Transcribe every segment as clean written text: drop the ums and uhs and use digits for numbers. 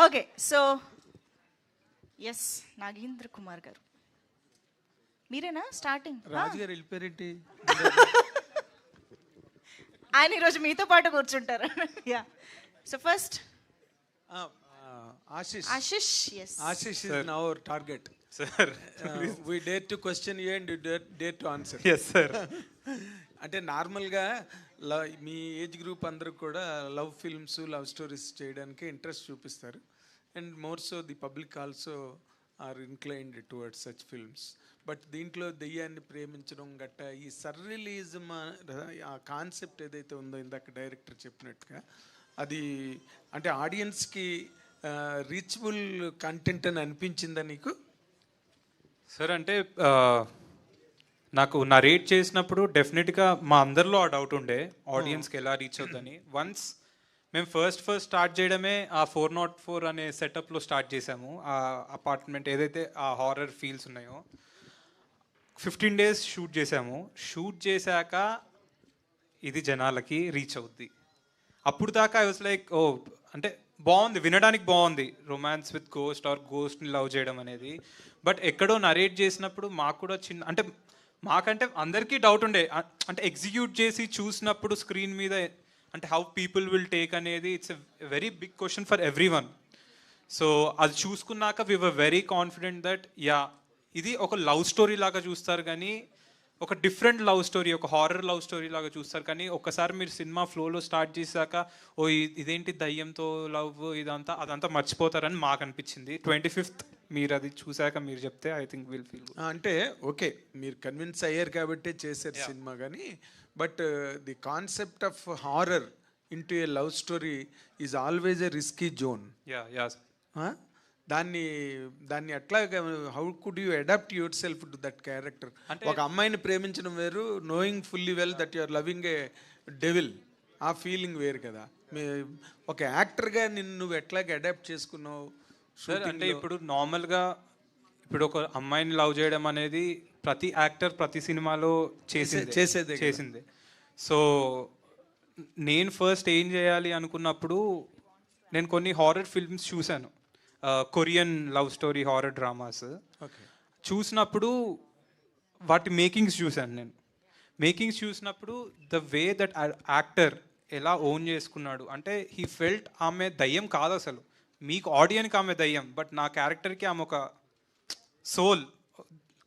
Okay, so S Nagendra Kumar గారు, మీరేనా starting? రాజు గారు వెళ్ళిపోయారేంటి? ఆయన ఈరోజు మీతో పాటు కూర్చుంటారు. Yeah, so first Ashish. Ashish, yes. Ashish is now our target. Sir, We dare to question you and you dare to answer. yes sir. అంటే నార్మల్గా మీ ఏజ్ గ్రూప్ అందరూ కూడా లవ్ ఫిల్మ్స్, లవ్ స్టోరీస్ చేయడానికి ఇంట్రెస్ట్ చూపిస్తారు. And more so the public also are inclined towards such films. But దీంట్లో దెయ్యాన్ని ప్రేమించడం గట్ట ఈ సర్రియలిజం ఆ కాన్సెప్ట్ ఏదైతే ఉందో ఇందాక డైరెక్టర్ చెప్పినట్టుగా అది అంటే ఆడియన్స్కి రీచబుల్ కంటెంట్ అని అనిపించిందా నీకు? సార్ అంటే నాకు నరేట్ చేసినప్పుడు డెఫినెట్గా మా అందరిలో ఆ డౌట్ ఉండే ఆడియన్స్కి ఎలా రీచ్ అవుతుందని. వన్స్ మేము ఫస్ట్ స్టార్ట్ చేయడమే ఆ 404 అనే సెటప్లో స్టార్ట్ చేసాము. ఆ అపార్ట్మెంట్ ఏదైతే ఆ హారర్ ఫీల్స్ ఉన్నాయో 15 days షూట్ చేసాము. షూట్ చేశాక ఇది జనాలకి రీచ్ అవుద్ది. అప్పుడు దాకా ఐ వాస్ లైక్ ఓ అంటే బాగుంది, వినడానికి బాగుంది రొమాన్స్ విత్ గోస్ట్ ఆర్ గోస్ట్ని లవ్ చేయడం అనేది. బట్ ఎక్కడో నరేట్ చేసినప్పుడు మాకు కూడా చిన్న అంటే మాకంటే అందరికీ డౌట్ ఉండే అంటే ఎగ్జిక్యూట్ చేసి చూసినప్పుడు స్క్రీన్ మీద అంటే హౌ పీపుల్ విల్ టేక్ అనేది it's a very big question for everyone. So అది చూసుకున్నాక we were very confident that yeah ఇది ఒక లవ్ స్టోరీ లాగా చూస్తారు కానీ ఒక డిఫరెంట్ లవ్ స్టోరీ, ఒక హారర్ లవ్ స్టోరీ లాగా చూస్తారు. కానీ ఒక్కసారి మీరు సినిమా ఫ్లోలో స్టార్ట్ చేశాక ఓ ఇదేంటి దయ్యంతో లవ్ అదంతా మర్చిపోతారని మాకు అనిపించింది. 25th మీరు అది చూశాక మీరు చెప్తే ఐ థింక్ విల్ ఫీల్. అంటే ఓకే, మీరు కన్విన్స్ అయ్యారు కాబట్టి చేశారు సినిమా. కానీ but the concept of horror into a love story is always a risky zone. దాన్ని ఎట్లా how could you adapt yourself to that character? ఒక అమ్మాయిని ప్రేమించడం వేరు, knowing fully well that you're loving a devil, ఆ feeling వేరు కదా. ఒక యాక్టర్గా నువ్వు ఎట్లాగ అడాప్ట్ చేసుకున్నావు? సార్ అంటే ఇప్పుడు నార్మల్గా ఇప్పుడు ఒక అమ్మాయిని లవ్ చేయడం అనేది ప్రతి యాక్టర్ ప్రతి సినిమాలో చేసిందే. సో నేను ఫస్ట్ ఏం చేయాలి అనుకున్నప్పుడు నేను కొన్ని హారర్ ఫిల్మ్స్ చూశాను, Korean love story horror dramas. చూసినప్పుడు వాటి మేకింగ్స్ చూశాను. నేను మేకింగ్స్ చూసినప్పుడు ద వే దట్ యాక్టర్ ఎలా ఓన్ చేసుకున్నాడు అంటే హీ ఫెల్ట్ ఆమె దయ్యం కాదు అసలు, మీకు ఆడియన్కి ఆమె దయ్యం, బట్ నా క్యారెక్టర్కి ఆమె ఒక సోల్,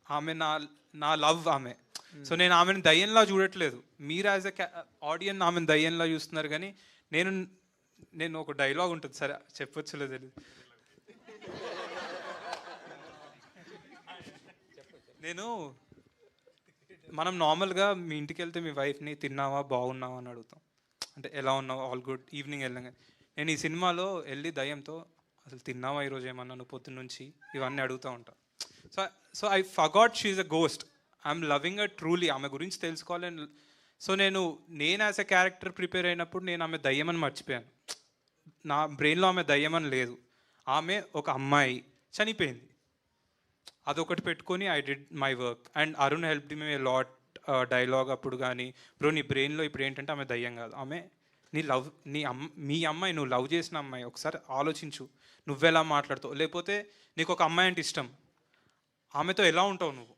ఆమె నా లవ్ ఆమె. సో నేను ఆమెను దయ్యంలా చూడట్లేదు, మీరు యాజ్ ఎ ఆడియన్ ఆమెను దయ్యంలా చూస్తున్నారు. కానీ నేను ఒక డైలాగ్ ఉంటుంది, సరే చెప్పొచ్చులే తెలియదు. మనం నార్మల్గా మీ ఇంటికి వెళ్తే మీ వైఫ్ని తిన్నావా బాగున్నావా అని అడుగుతాం, అంటే ఎలా ఉన్నావు ఆల్ గుడ్ ఈవినింగ్ వెళ్ళగా. నేను ఈ సినిమాలో వెళ్ళి దయ్యంతో అసలు తిన్నావా ఈరోజు ఏమన్నా నువ్వు పొద్దున్న నుంచి ఇవన్నీ అడుగుతూ ఉంటాను. So I forgot she is a ghost, I'm loving a truly, ఆమె గురించి తెలుసుకోవాలని. సో నేను యాజ్ ఎ క్యారెక్టర్ ప్రిపేర్ అయినప్పుడు నేను ఆమె దయ్యం అని మర్చిపోయాను. నా బ్రెయిన్లో ఆమె దయ్యం అని లేదు, ఆమె ఒక అమ్మాయి చనిపోయింది, అదొకటి పెట్టుకొని I did my work. And Arun help me a lot dialogue అప్పుడు. కానీ బ్రో నీ బ్రెయిన్లో ఇప్పుడు ఏంటంటే ఆమె దయ్యం కాదు, ఆమె మీ అమ్మాయి, నువ్వు లవ్ చేసిన అమ్మాయి, ఒకసారి ఆలోచించు నువ్వెలా మాట్లాడుతావు, లేకపోతే నీకు ఒక అమ్మాయి అంటే ఇష్టం, ఆమెతో ఎలా ఉంటావు నువ్వు,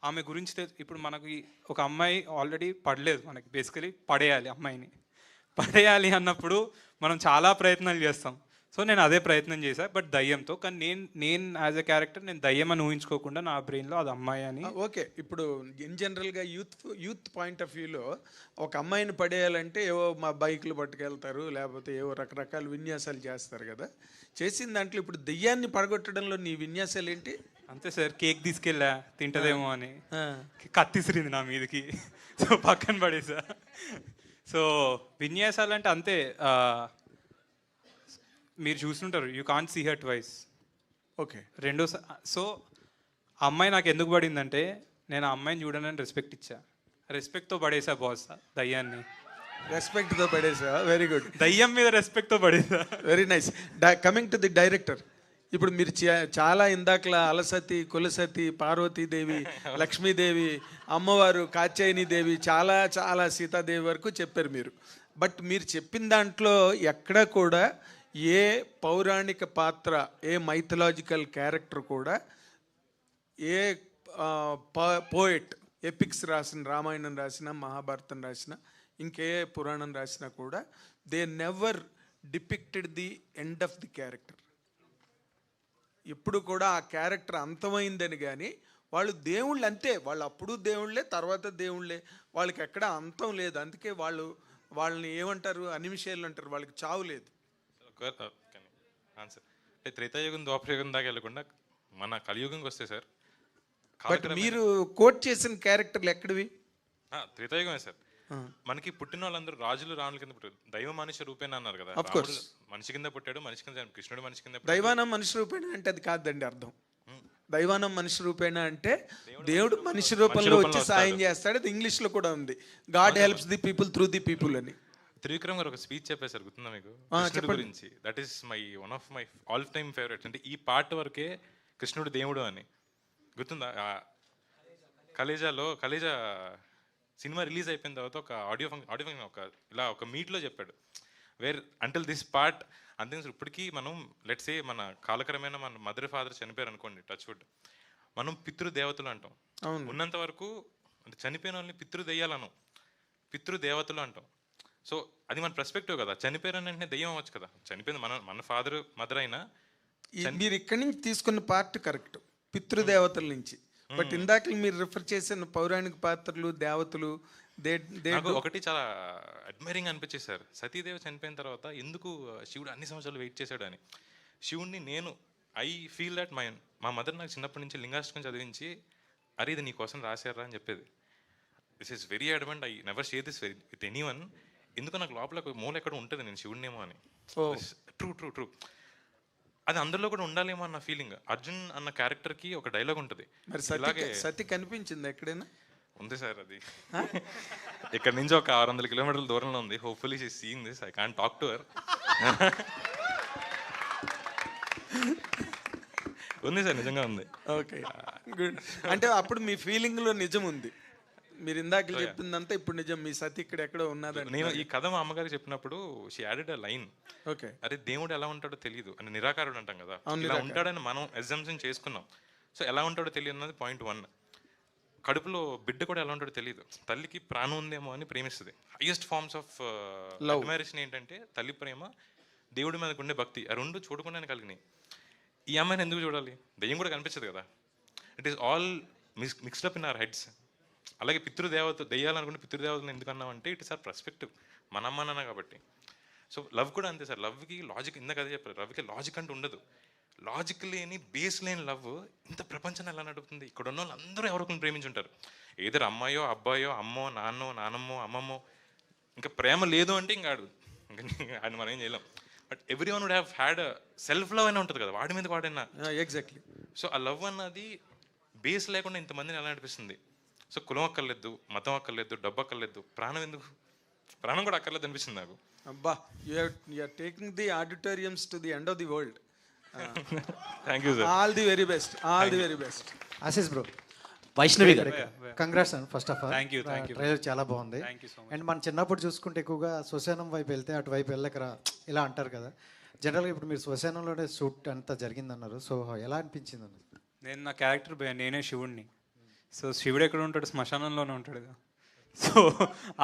ఆమె గురించి ఇప్పుడు మనకి ఒక అమ్మాయి ఆల్రెడీ పడలేదు, మనకి బేసికలీ అమ్మాయిని పడేయాలి అన్నప్పుడు మనం చాలా ప్రయత్నాలు చేస్తాం. సో నేను అదే ప్రయత్నం చేశాను, బట్ దయ్యంతో. కానీ నేను యాజ్ ఎ క్యారెక్టర్ నేను దయ్యం అని ఊహించుకోకుండా నా బ్రెయిన్లో అది అమ్మాయి అని. ఓకే, ఇప్పుడు ఇన్ జనరల్గా యూత్ పాయింట్ ఆఫ్ వ్యూలో ఒక అమ్మాయిని పడేయాలంటే ఏవో మా బైకులు పట్టుకెళ్తారు, లేకపోతే ఏవో రకరకాల విన్యాసాలు చేస్తారు కదా. చేసిన దాంట్లో ఇప్పుడు దెయ్యాన్ని పడగొట్టడంలో నీ విన్యాసాలు ఏంటి? అంతే సార్, కేక్ తీసుకెళ్ళా తింటదేమో అని, కత్తిసిరింది నా మీదకి, సో పక్కన పడేసా. సో విన్యాసాలు అంటే అంతే, మీరు చూస్తుంటారు you can't see her twice. Okay, so ఆ అమ్మాయి నాకు ఎందుకు పడిందంటే నేను ఆ అమ్మాయిని చూడనని రెస్పెక్ట్ ఇచ్చా, రెస్పెక్ట్తో పడేసా బాస్ దయ్యాన్ని. రెస్పెక్ట్తో పడేసా, వెరీ గుడ్. దయ్యం మీద రెస్పెక్ట్తో పడేసా, very nice. Coming to the director, ఇప్పుడు మీరు చాలా ఇందాకలా అలసతి, కులసతి, పార్వతీదేవి, లక్ష్మీదేవి, అమ్మవారు కాత్యాయనీదేవి, చాలా సీతాదేవి వరకు చెప్పారు మీరు. బట్ మీరు చెప్పిన దాంట్లో ఎక్కడ కూడా ఏ పౌరాణిక పాత్ర, ఏ మైథలాజికల్ క్యారెక్టర్ కూడా, ఏ పోయెట్ ఎపిక్స్ రాసిన, రామాయణం రాసిన, మహాభారతం రాసిన, ఇంకే పురాణం రాసినా కూడా they never depicted the end of the character. ఎప్పుడు కూడా ఆ క్యారెక్టర్ అంతమైందని కానీ, వాళ్ళు దేవుళ్ళు అంతే, వాళ్ళు అప్పుడు దేవుళ్ళే, తర్వాత దేవుళ్ళే, వాళ్ళకి ఎక్కడ అంతం లేదు. అందుకే వాళ్ళని ఏమంటారు, అనిమిషేలు అంటారు, వాళ్ళకి చావు లేదు. ఆన్సర్ అంటే త్రేతాయుగం ద్వాపరయుగం దాకా వెళ్ళకుండా మన కలియుగంకి వస్తే సార్, బట్ మీరు కోట్ చేసిన క్యారెక్టర్లు ఎక్కడివి? త్రేతాయుగమే సార్. మనకి పుట్టిన వాళ్ళందరూ రాజులు రాముల కింద పుట్టారు, దైవ మనిషి రూపేణ అన్నారు కదా. మనిషి కింద పుట్టాడు, మనిషి కింద, కృష్ణుడు మనిషి కింద. దైవానం మనిషి రూపేణ అంటే అది కాదండి అర్థం. దైవానం మనిషి రూపేణ అంటే దేవుడు మనిషి రూపంలో వచ్చి సాయం చేస్తాడు. అది ఇంగ్లీష్ లో కూడా ఉంది, God helps the people through the people అని. త్రివిక్రమ్ గారు ఒక స్పీచ్ చెప్పారు సార్, గుర్తుందా మీకు? కృష్ణుడి గురించి. That is one of my all time favourite. అంటే ఈ పార్ట్ వరకే కృష్ణుడు దేవుడు అని గుర్తుందా? కలేజా సినిమా రిలీజ్ అయిపోయిన తర్వాత ఒక ఆడియో ఫంక్షన్ ఒక మీట్లో చెప్పాడు, వేర్ అంటిల్ దిస్ పార్ట్ అంతే. ఇప్పటికీ మనం లెట్స్ సే మన కాలక్రమేణా మన మదర్ ఫాదర్ చనిపోయారు అనుకోండి, టచ్ వుడ్, మనం పితృదేవతలు అంటాం. ఉన్నంత వరకు అంటే చనిపోయిన వాళ్ళని పితృదెయ్యాలను, పితృదేవతలు అంటాం. సో అది మన పర్స్పెక్టివ్ కదా. చనిపోయారని వెంటనే దెయ్యం అవ్వచ్చు కదా. చనిపోయింది మన ఫాదర్ మదర్ అయినా. మీరు ఇక్కడి నుంచి తీసుకున్న పార్ట్ కరెక్ట్, పితృదేవతల నుంచి. బట్ ఇందాక మీరు రిఫర్ చేసిన పౌరాణిక పాత్రలు, దేవతలు, ఒకటి చాలా అడ్మైరింగ్ అనిపించేది సార్. సతీదేవి చనిపోయిన తర్వాత ఎందుకు శివుడు అన్ని సంవత్సరాలు వెయిట్ చేశాడు అని. శివుడిని ఐ ఫీల్ దట్ మా మదర్ నాకు చిన్నప్పటి నుంచి లింగాష్టకం చదివించి, అరే ఇది నీ కోసం రాశారా అని చెప్పేది. This is very Advent. I never share this with anyone. ఎందుకు నాకు లోపల మూల ఎక్కడ ఉంటుంది నేను శివుడినేమో అని. ట్రూ అది అందరిలో కూడా ఉండాలేమో అన్న ఫీలింగ్. అర్జున్ అన్న క్యారెక్టర్కి ఒక డైలాగ్ ఉంటుంది. మరి సతి కనిపించింది ఎక్కడైనా? ఉంది సార్, అది ఇక్కడ నుంచి ఒక 600 కిలోమీటర్ల దూరంలో ఉంది. Hopefully she seeing this. I can't talk to her. ఉంది సార్, నిజంగా ఉంది. Okay, good. అంటే అప్పుడు మీ ఫీలింగ్ లో నిజం ఉంది. మీరు ఇందాక చెప్పిందంతా ఇప్పుడు నిజం. మీ సతి ఇక్కడ ఎక్కడో ఉన్నదని. నేను ఈ కథ మా అమ్మగారికి చెప్పినప్పుడు she added a line. Okay, అరే దేవుడు ఎలా ఉంటాడో తెలియదు అని, నిరాకారుడు అంటాం కదా, ఇలా ఉంటాడని మనం అజంప్షన్ చేసుకున్నాం. సో ఎలా ఉంటాడో తెలియదు అన్నది పాయింట్ 1. కడుపులో బిడ్డ కూడా ఎలా ఉంటాడో తెలియదు. తల్లికి ప్రాణం ఉందేమో అని ప్రేమిస్తుంది. హైయెస్ట్ ఫార్మ్స్ ఆఫ్ అడ్మైరేషన్ ఏంటంటే తల్లి ప్రేమ, దేవుడి మీదకు ఉండే భక్తి. ఆ రెండు చూడకుండానే కలిగినాయి. ఈ అమ్మాయిని ఎందుకు చూడాలి? దెయ్యం కూడా కనిపించదు కదా. It is all mixed up in our heads. అలాగే దెయ్యాలనుకుంటే పితృదేవతలు ఎందుకు అన్నామంటే ఇట్ ఇస్ ఆర్ పర్స్పెక్టివ్, మన అమ్మ నాన్న కాబట్టి. సో లవ్ కూడా అంతే సార్. లవ్కి లాజిక్, ఇందాక అదే చెప్పారు, లవ్కి లాజిక్ అంటూ ఉండదు. లాజిక్ లేని, బేస్ లేని లవ్ ఇంత ప్రపంచాన్ని ఎలా నడుపుతుంది? ఇక్కడ ఉన్న వాళ్ళు అందరూ ఎవరికొకరిని ప్రేమించుంటారు. ఏదో అమ్మాయో అబ్బాయో, అమ్మో నాన్నో నానమ్మో అమ్మమ్మో. ఇంకా ప్రేమ లేదు అంటే ఇంకా ఆయన మనం ఏం చేయలేం. But everyone would have had self love అయినా ఉంటుంది కదా, వాడి మీద వాడైనా. ఎగ్జాక్ట్లీ. సో ఆ లవ్ అన్నది బేస్ లేకుండా ఇంతమందిని ఎలా నడిపిస్తుంది. సో కులం అక్కర్లేదు, మతం అక్కర్లేదు, డబ్బు అక్కర్లేదు, ప్రాణం ఎందుకు? ప్రాణం కూడా అక్కర్లేదు అనిపిస్తుంది నాకు. అబ్బా, you're taking the auditoriums to the end of the world. Thank you sir. All the very best. All the very best. Ashish bro, Vaishnavi గారు, congrats and first of all. Thank you. Trailer చాలా బాగుంది. so అండ్ మన చిన్నప్పుడు చూసుకుంటే ఎక్కువగా శ్మశానం వైపు వెళ్తే అటువైపు వెళ్ళకరా ఇలా అంటారు కదా. జనరల్గా ఇప్పుడు మీరు శ్మశానంలోనే షూట్ అంతా జరిగిందన్నారు. సో ఎలా అనిపించింది అన్న? నేను నా క్యారెక్టర్ నేనే శివుడిని. సో శివుడు ఎక్కడ ఉంటాడు? శ్మశానంలోనే ఉంటాడు కదా. సో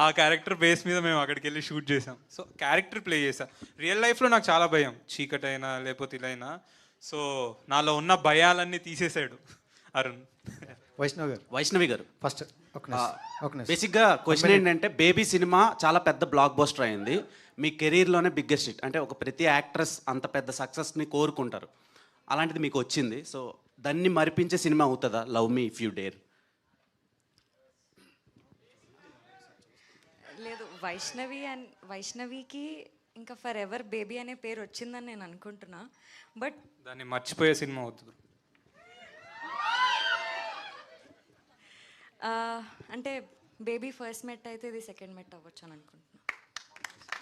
ఆ క్యారెక్టర్ బేస్ మీద మేము అక్కడికి వెళ్ళి షూట్ చేసాం. సో క్యారెక్టర్ ప్లే చేసాం. రియల్ లైఫ్లో నాకు చాలా భయం, చీకటైనా లేకపోతే ఇలా అయినా. సో నాలో ఉన్న భయాలన్నీ తీసేసాడు అరుణ్. వైష్ణవి గారు ఫస్ట్ బేసిక్గా క్వశ్చన్ ఏంటంటే, బేబీ సినిమా చాలా పెద్ద బ్లాక్ బస్టర్ అయింది. మీ కెరీర్లోనే బిగ్గెస్ట్ హిట్. అంటే ఒక ప్రతి యాక్ట్రెస్ అంత పెద్ద సక్సెస్ని కోరుకుంటారు, అలాంటిది మీకు వచ్చింది. సో దాన్ని మరిపించే సినిమా అవుతుందా love me if you dare? లేదు, వైష్ణవికి ఇంకా ఫర్ ఎవర్ బేబీ అనే పేరు వచ్చిందని నేను అనుకుంటున్నా. బట్ దాన్ని మర్చిపోయే సినిమా అవుతుంది. అంటే బేబీ ఫస్ట్ మెట్ అయితే ఇది సెకండ్ మెట్ అవ్వచ్చు అని అనుకుంటున్నా.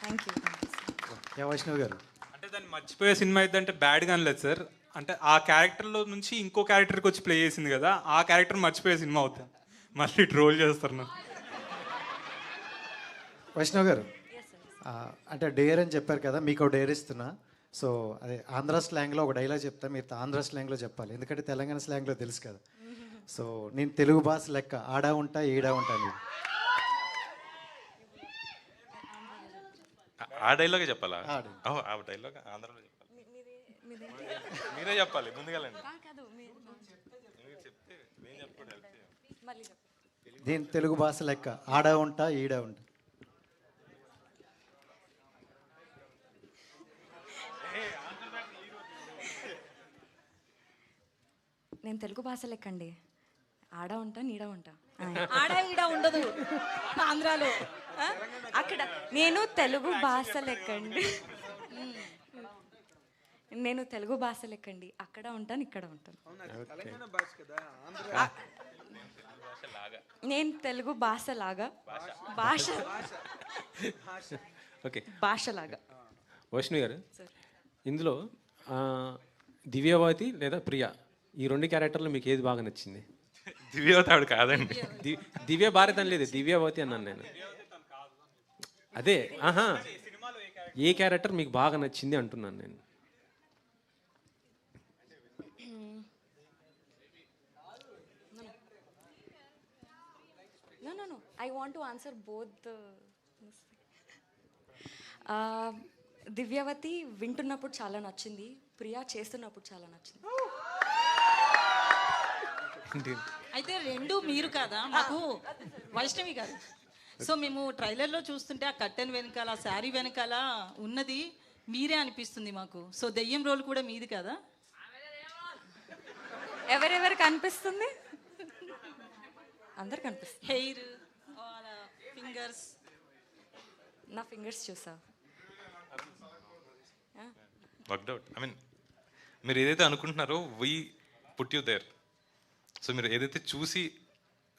Thank you. వైష్ణవి గారు, అంటే దాన్ని మర్చిపోయే సినిమా అయితే అంటే బ్యాడ్గా అనలేదు సార్. అంటే ఆ క్యారెక్టర్లో నుంచి ఇంకో క్యారెక్టర్కి వచ్చి ప్లే చేసింది కదా, ఆ క్యారెక్టర్ మర్చిపోయే సినిమా అవుతుంది. మళ్ళీ ట్రోల్ చేస్తారు నాకు. వైష్ణవ్ గారు, అంటే డేర్ అని చెప్పారు కదా, మీకు డేర్ ఇస్తున్నా. సో అదే ఆంధ్ర స్లాంగ్లో ఒక డైలాగ్ చెప్తా, మీరు ఆంధ్ర స్లాంగ్లో చెప్పాలి, ఎందుకంటే తెలంగాణ స్లాంగ్లో తెలుసు కదా. సో నేను తెలుగు భాష లెక్క ఆడా ఉంటా ఈడా ఉంటా నీకు. ఆ డైలాగే చెప్పాలా? ఆ ఆ డైలాగ్ ఆంధ్రలో చెప్పాలి. మీరే చెప్పాలి ముందుగాలండి. చెప్తే నేను చెప్పండి. నేను తెలుగు భాష లెక్క ఆడా ఉంటా ఈడా ఉంటా. నేను తెలుగు భాష లెక్కండి, ఆడ ఉంటా నీడ ఉంటా. ఆడ ఈడ ఉండదు ఆంధ్రాలో. అక్కడ నేను తెలుగు భాష లెక్కండి, నేను తెలుగు భాష లెక్కండి, అక్కడ ఉంటాను ఇక్కడ ఉంటాను. నేను తెలుగు భాష లాగా ఓకే భాషలాగా. వైష్ణవి గారు, ఇందులో దివ్యావతి లేదా ప్రియా, ఈ రెండు క్యారెక్టర్లు మీకు ఏది బాగా నచ్చింది? దివ్యవతి ఆవిడ కాదండి. దివ్య భారత్ అని లేదు, దివ్యావతి అన్నాను నేను. అదే ఏ క్యారెక్టర్ మీకు బాగా నచ్చింది అంటున్నాను నేను. No. I want to answer both the. Divyavathi వింటున్నప్పుడు చాలా నచ్చింది, ప్రియా చేస్తున్నప్పుడు చాలా నచ్చింది. అయితే రెండు మీరు కదా మాకు వైష్ణవి గారు. సో మేము ట్రైలర్లో చూస్తుంటే ఆ కట్టెన్ వెనకాల ఆ శారీ వెనకాల ఉన్నది మీరే అనిపిస్తుంది మాకు. సో దెయ్యం రోల్ కూడా మీది కదా? ఎవరెవరికి అనిపిస్తుంది? అందరికి అనిపిస్తుంది. Hair, fingers. నా ఫింగర్స్ చూసా? Worked out. ఐ మీన్ మీరు ఏదైతే అనుకుంటున్నారో we put you there. So మీరు ఏదైతే చూసి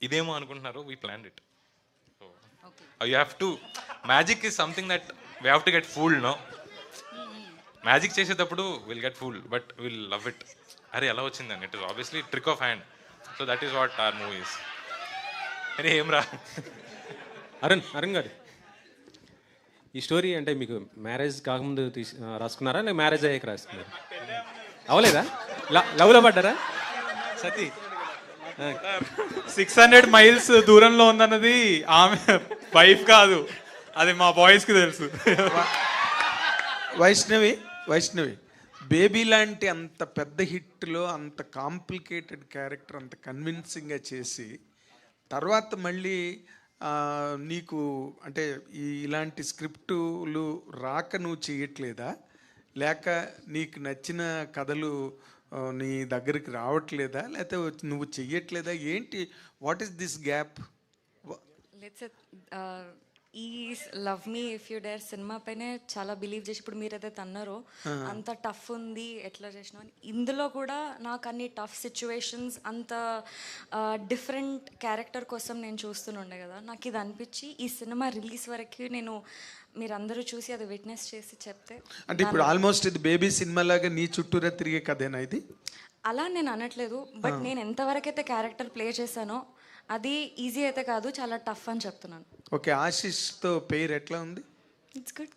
ఇదేమో అనుకుంటున్నారో we plan it. So you have to, magic is something that we have to get fooled. No, magic చేసేటప్పుడు will get fooled but will love it. అరే ఎలా వచ్చిందని, it is obviously trick of hand. So that is what our movies. అరే ఏం రా అరుణ్ గారు, ఈ story అంటే మీకు మ్యారేజ్ కాకముందు రాసుకున్నారా లేక మ్యారేజ్ అయ్యాక రాసుకున్నారా? అవలేదా? లవ్లో పడ్డారా? సతీ 600 మైల్స్ దూరంలో ఉందన్నది ఆమె వైఫ్ కాదు, అది మా బాయ్స్కి తెలుసు. వైష్ణవి బేబీ లాంటి అంత పెద్ద హిట్లో అంత కాంప్లికేటెడ్ క్యారెక్టర్ అంత కన్విన్సింగ్గా చేసి తర్వాత మళ్ళీ నీకు అంటే ఇలాంటి స్క్రిప్టులు రాక నువ్వు చేయట్లేదా, లేక నీకు నచ్చిన కథలు నీ దగ్గరికి రావట్లేదా, లేకపోతే నువ్వు చెయ్యట్లేదా, ఏంటి? What is this gap? ఈ love me if you dare సినిమా పైనే చాలా బిలీవ్ చేసి ఇప్పుడు మీరు ఏదైతే అన్నారో అంత టఫ్ ఉంది ఎట్లా చేసినా అని, ఇందులో కూడా నాకు అన్ని టఫ్ సిచ్యువేషన్స్ అంత డిఫరెంట్ క్యారెక్టర్ కోసం నేను చూస్తుండే కదా. నాకు ఇది అనిపించి ఈ సినిమా రిలీజ్ వరకు నేను మీరందరూ చూసి అది విట్నెస్ చేసి చెప్తే, అంటే ఇప్పుడు ఆల్మోస్ట్ ఇది బేబీ సినిమా లాగా నీ చుట్టూరా తిరిగే కథేనా ఇది? అలా నేను అనట్లేదు, బట్ నేను ఎంతవరకు అయితే క్యారెక్టర్ ప్లే చేశానో అది ఈజీ అయితే కాదు, చాలా టఫ్ అని చెప్తున్నాను. ఓకే, ఆశిష్తో పేరు ఎట్లా ఉంది? It's good.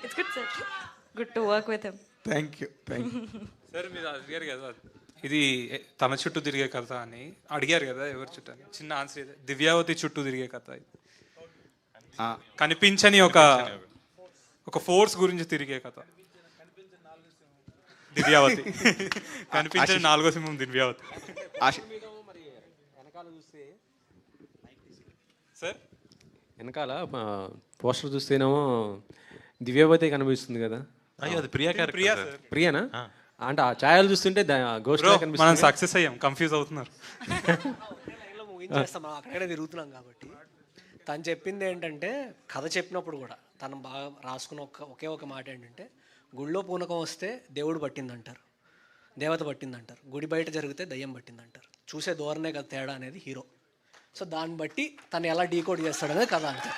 It's good sir, good to work with him. Thank you. Sir మీరు అడిగారు కదా ఇది తన చుట్టూ తిరిగే కథ అని, అడిగారు కదా ఎవరి చుట్టూ అని. చిన్న ఆన్సర్ ఇదే, దివ్యావతి చుట్టూ తిరిగే కథ ఇది. కనిపించని ఒక ఫోర్స్ గురించి తిరిగే కథ దివ్యావతి. కనిపించని 4వ సింహం దివ్యావతి. సార్ వెనకాల పోస్టర్ చూస్తేనేమో దివ్యావతి కనిపిస్తుంది కదా. అయ్యో అది ప్రియా క్యారెక్టర్. ప్రియానా? అంటే ఆ ఛాయలు చూస్తుంటే గోస్ట్ మనం సక్సెస్ అయ్యాం, కన్ఫ్యూజ్ అవుతున్నారు. అక్కడే తిరుగుతున్నాం కాబట్టి తను చెప్పింది ఏంటంటే, కథ చెప్పినప్పుడు కూడా తను బాగా రాసుకున్న ఒకే ఒక మాట ఏంటంటే, గుళ్ళో పూనకం వస్తే దేవుడు పట్టిందంటారు, దేవత పట్టిందంటారు, గుడి బయట జరిగితే దయ్యం పట్టిందంటారు. చూసే ధోరణే కదా తేడా అనేది హీరో. సో దాన్ని బట్టి తను ఎలా డీకోడ్ చేస్తాడనేది కథ అంతే.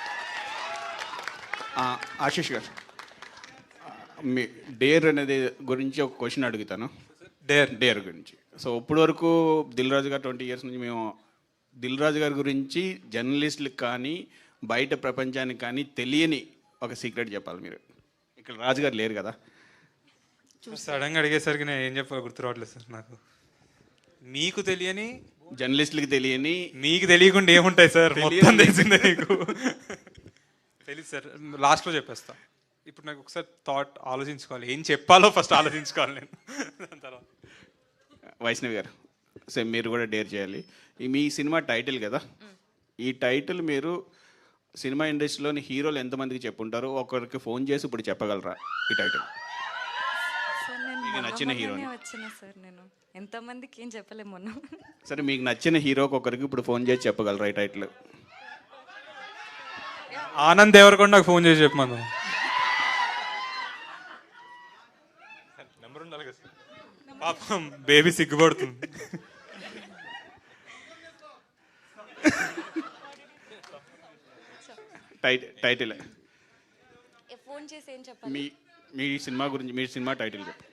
ఆశీష్ గారు, మీ డేర్ అనేది గురించి ఒక క్వశ్చన్ అడుగుతాను. డేర్ గురించి. సో ఇప్పటి వరకు దిల్ రాజు గారు 20 years నుంచి మేము దిల్ రాజు గారి గురించి జర్నలిస్టులకు కానీ బయట ప్రపంచానికి కానీ తెలియని ఒక సీక్రెట్ చెప్పాలి మీరు. ఇక్కడ రాజుగారు లేరు కదా. సడన్గా అడిగేసరికి నేను ఏం చెప్పాలో గుర్తు రావట్లేదు సార్ నాకు. మీకు తెలియని, జర్నలిస్టులకి తెలియని, మీకు తెలియకుండా ఏముంటాయి సార్? మొత్తం తెలిసిందే మీకు. తెలియదు సార్, లాస్ట్లో చెప్పేస్తా. ఇప్పుడు నాకు ఒకసారి థాట్ ఆలోచించుకోవాలి, ఏం చెప్పాలో ఫస్ట్ ఆలోచించుకోవాలి నేను. దాని తర్వాత వైష్ణవి గారు, సో మీరు కూడా డేర్ చేయాలి. మీ సినిమా టైటిల్ కదా, ఈ టైటిల్ మీరు సినిమా ఇండస్ట్రీలోని హీరోలు ఎంతమందికి చెప్పుంటారో ఒకరికి ఫోన్ చేసి ఇప్పుడు చెప్పగలరా ఈ టైటిల్? సార్ నేను మీకు నచ్చిన హీరోని వచ్చిన సార్, నేను ఎంతమందికి ఏం చెప్పలేము మొన్న. సరే, మీకు నచ్చిన హీరోకి ఒకరికి ఇప్పుడు ఫోన్ చేసి చెప్పగలరా ఈ టైటిల్? ఆనంద్ దేవరకొండకు ఫోన్ చేసి చెప్పమను. నెంబర్ ఉండాలి కదా సార్. పాపం బేబీ సిగ్గుపడుతుంది. టైటిల్ ఫోన్ చేసి ఏం చెప్పాలి? మీ మీ సినిమా గురించి, మీ సినిమా టైటిల్ చెప్పు.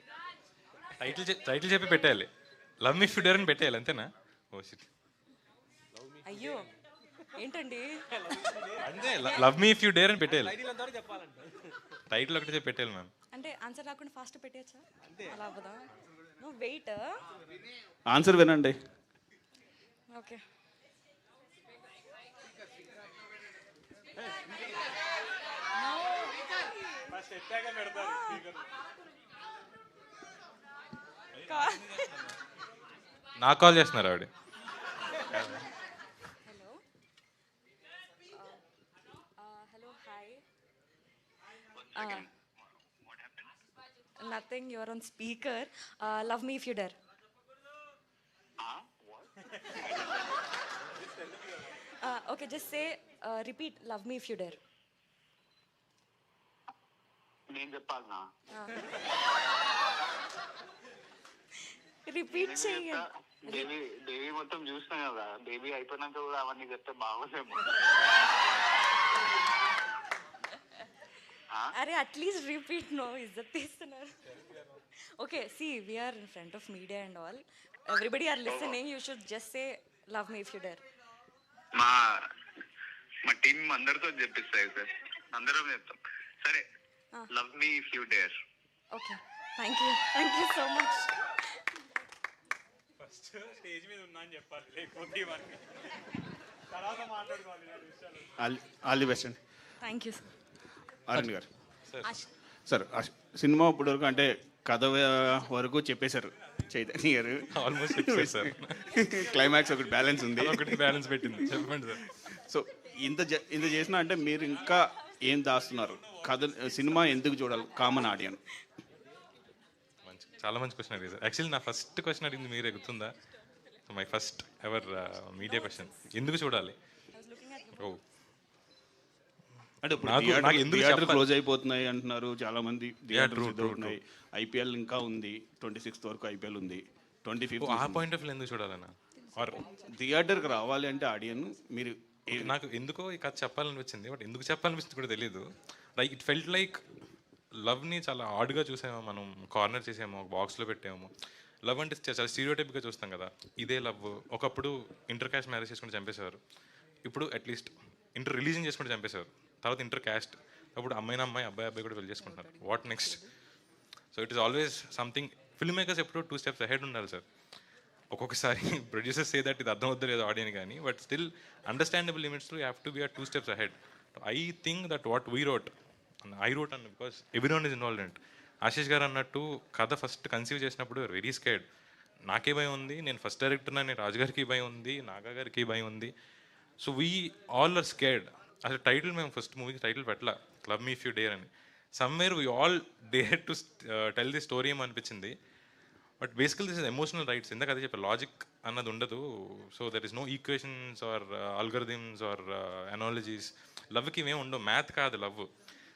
టైటిల్ చెప్పి పెట్టేయాలి. Love me if you dare అని పెట్టేయాలి, అంతేనా? Oh shit. అయ్యో ఏంటండి? అంతే, love me if you dare అని పెట్టేయాలి. టైటిల్ ఒకటి చెప్పి పెట్టేయాలి మ్యామ్. అంటే ఆన్సర్ రాకుండా ఫాస్ట్ పెట్టేయచ్చా? అలా అవ్వదా? నువ్వు వెయిట్. ఆన్సర్ వినండి. ఓకే. నాకు కాల్ చేస్తున్నారు ఆవిడ. Hello hello hi. Nothing, your on speaker. Love me if you dare. Okay, just say repeat love me if you dare. నేను చెప్పాలనా? రిపీట్ చేయండి. బేబీ మొత్తం చూసినా కదా, బేబీ అయిపోయినాక కూడా అవన్నీ చెప్తే బాగోదేమో. అరే అట్లీస్ట్ రిపీట్. నో ఇజ్జత్ తీస్తున్నారు. Okay, see we're in front of media and all, everybody are listening. You should just say love me if you dare. మా టీం అందరితో చెప్పిస్తాయి సార్, అందరం చెప్తాం. సరే, love me if you dare. Okay, thank you so much. First stage మీద ఉన్నా అని చెప్పాలి, లేకపోతే ఇవన్నీ తర్వాత మాట్లాడుకోవాలి. ఆల్ ది బెస్ట్ అండి. Thank you sir. అరుణ్ గారు సార్, సినిమా ఇప్పుడు వరకు అంటే కథ వరకు చెప్పేశారు చైతన్య గారు. ఆల్మోస్ట్ చెప్పేశారు సార్. క్లైమాక్స్ ఒకటి బ్యాలెన్స్ ఉంది, ఒకటి బ్యాలెన్స్ పెట్టింది. చెప్పండి సార్. సో ఇంత చేసినా అంటే మీరు ఇంకా ఏం దాస్తున్నారు? కథ, సినిమా ఎందుకు చూడాలి కామన్ ఆడియన్? చాలా మంచి క్వశ్చన్ అడిగింది సార్. యాక్చువల్లీ నా ఫస్ట్ క్వశ్చన్ అడిగింది మీరే, గుర్తుందా? My first ever media question, ఎందుకు చూడాలి? ఓ అంటే నాకు ఎందుకు క్లోజ్ అయిపోతున్నాయి అంటున్నారు చాలా మంది. ఉన్నాయి, ఐపీఎల్ ఇంకా ఉంది, 26th వరకు ఐపీఎల్ ఉంది, 25th. ఆ పాయింట్ ఆఫ్ వ్యూ ఎందుకు చూడాలన్నా? ఆర్ థియేటర్కి రావాలి అంటే ఆడియన్ మీరు. నాకు ఎందుకో ఈ కథ చెప్పాలనిపించింది, బట్ ఎందుకు చెప్పాలనిపిస్తుంది కూడా తెలియదు. లైక్ ఇట్ ఫెల్ట్ లైక్ లవ్ని చాలా ఆడ్గా చూసామో, మనం కార్నర్ చేసామో, బాక్స్లో పెట్టామో. లవ్ అంటే చాలా స్టీరియోటైప్గా చూస్తాం కదా, ఇదే లవ్. ఒకప్పుడు ఇంటర్ క్యాస్ట్ మ్యారేజ్ చేసుకుంటే చంపేసేవారు, ఇప్పుడు అట్లీస్ట్ ఇంటర్ రిలీజన్ చేసుకుంటే చంపేసేవారు. తర్వాత ఇంటర్ క్యాస్ట్, అప్పుడు అమ్మాయి అబ్బాయి కూడా పెళ్లి చేసుకుంటున్నారు. What next? So it is always something. Film makers ఎప్పుడు 2 steps అహెడ్ ఉండాలి సార్. ఒక్కొక్కసారి ప్రొడ్యూసర్స్ సే దట్ ఇది అర్థం అవుద్దో లేదో ఆడియన్ కానీ, but still understandable limits you have to be 2 steps ahead. I think that what we wrote, I wrote అన్న because everyone is involved in it. Ashish గారు అన్నట్టు కథ ఫస్ట్ కన్సీవ్ చేసినప్పుడు వెరీ స్కేర్డ్. నాకే భయం ఉంది, నేను ఫస్ట్ డైరెక్టర్ అని, రాజుగారికి భయం ఉంది, నాగా గారికి భయం ఉంది. So we all are scared. అసలు టైటిల్ మేము ఫస్ట్ మూవీకి టైటిల్ పెట్టలా, love me if you dare అని. Somewhere we all dare to tell the story ఏమో అనిపించింది. బట్ బేసికల్ దిస్ ఇస్ ఎమోషనల్ రైట్స్. ఎందుకు అదే చెప్పారు, లాజిక్ అన్నది ఉండదు. So there is no equations or algorithms or analogies. లవ్కి ఇవేం ఉండవు, మ్యాథ్ కాదు లవ్.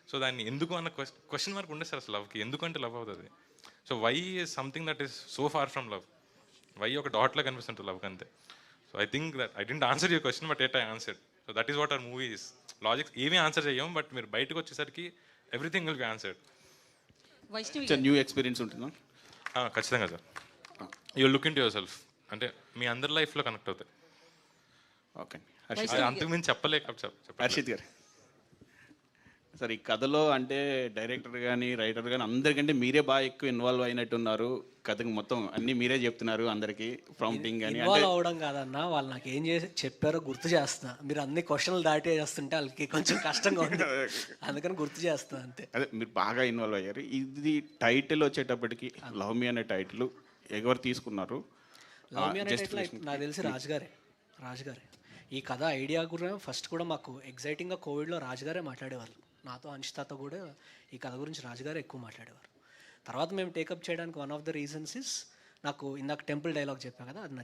సో దాన్ని ఎందుకు అన్న క్వశ్చన్ మార్క్ ఉండదు సార్ అసలు లవ్కి. ఎందుకంటే లవ్ అవుతుంది. So why is something that is so far from love. Why ఒక డాట్లో కనిపిస్తుంటుంది లవ్కి, అంతే. So I think that I didn't answer your question, but at I answered. So that is what our movie is. Logics ఏమీ answer చేయం, but మీరు బయటకు వచ్చేసరికి everything will be answered. New experience ఉంటుందా? ఖచ్చితంగా sir. You look into yourself, అంటే మీ అందరి లైఫ్లో కనెక్ట్ అవుతాయి. ఓకే, అంతకుమించి చెప్పలేక హర్షిత్ గారు సార్, ఈ కథలో అంటే డైరెక్టర్ కానీ రైటర్ కానీ అందరికంటే మీరే బాగా ఎక్కువ ఇన్వాల్వ్ అయినట్టున్నారు. కథకి మొత్తం అన్నీ మీరే చెప్తున్నారు అందరికీ, ప్రాంప్టింగ్ కానీ. ఇన్వాల్వ్ అవ్వడం కాదన్నా, వాళ్ళు నాకు ఏం చేసి చెప్పారో గుర్తు చేస్తున్నా. మీరు అన్ని క్వశ్చన్లు దాటే చేస్తుంటే వాళ్ళకి కొంచెం కష్టంగా ఉంది, అందుకని గుర్తు చేస్తున్నా అంతే. అదే మీరు బాగా ఇన్వాల్వ్ అయ్యారు. ఇది టైటిల్ వచ్చేటప్పటికి లవ్ మీ అనే టైటిల్ ఎవరు తీసుకున్నారు? లవ్ మీ అనే టైటిల్ నాకు తెలిసి రాజుగారే. ఈ కథ ఐడియా కూడా ఫస్ట్ కూడా మాకు ఎగ్జైటింగ్గా కోవిడ్లో రాజుగారే మాట్లాడేవాళ్ళు. నాతో అనిష్తాతో కూడా ఈ కథ గురించి రాజుగారే ఎక్కువ మాట్లాడేవారు. తర్వాత మేము టేకప్ చేయడానికి one of the reasons is, నాకు ఇందాక టెంపుల్ డైలాగ్ చెప్పా కదా, అది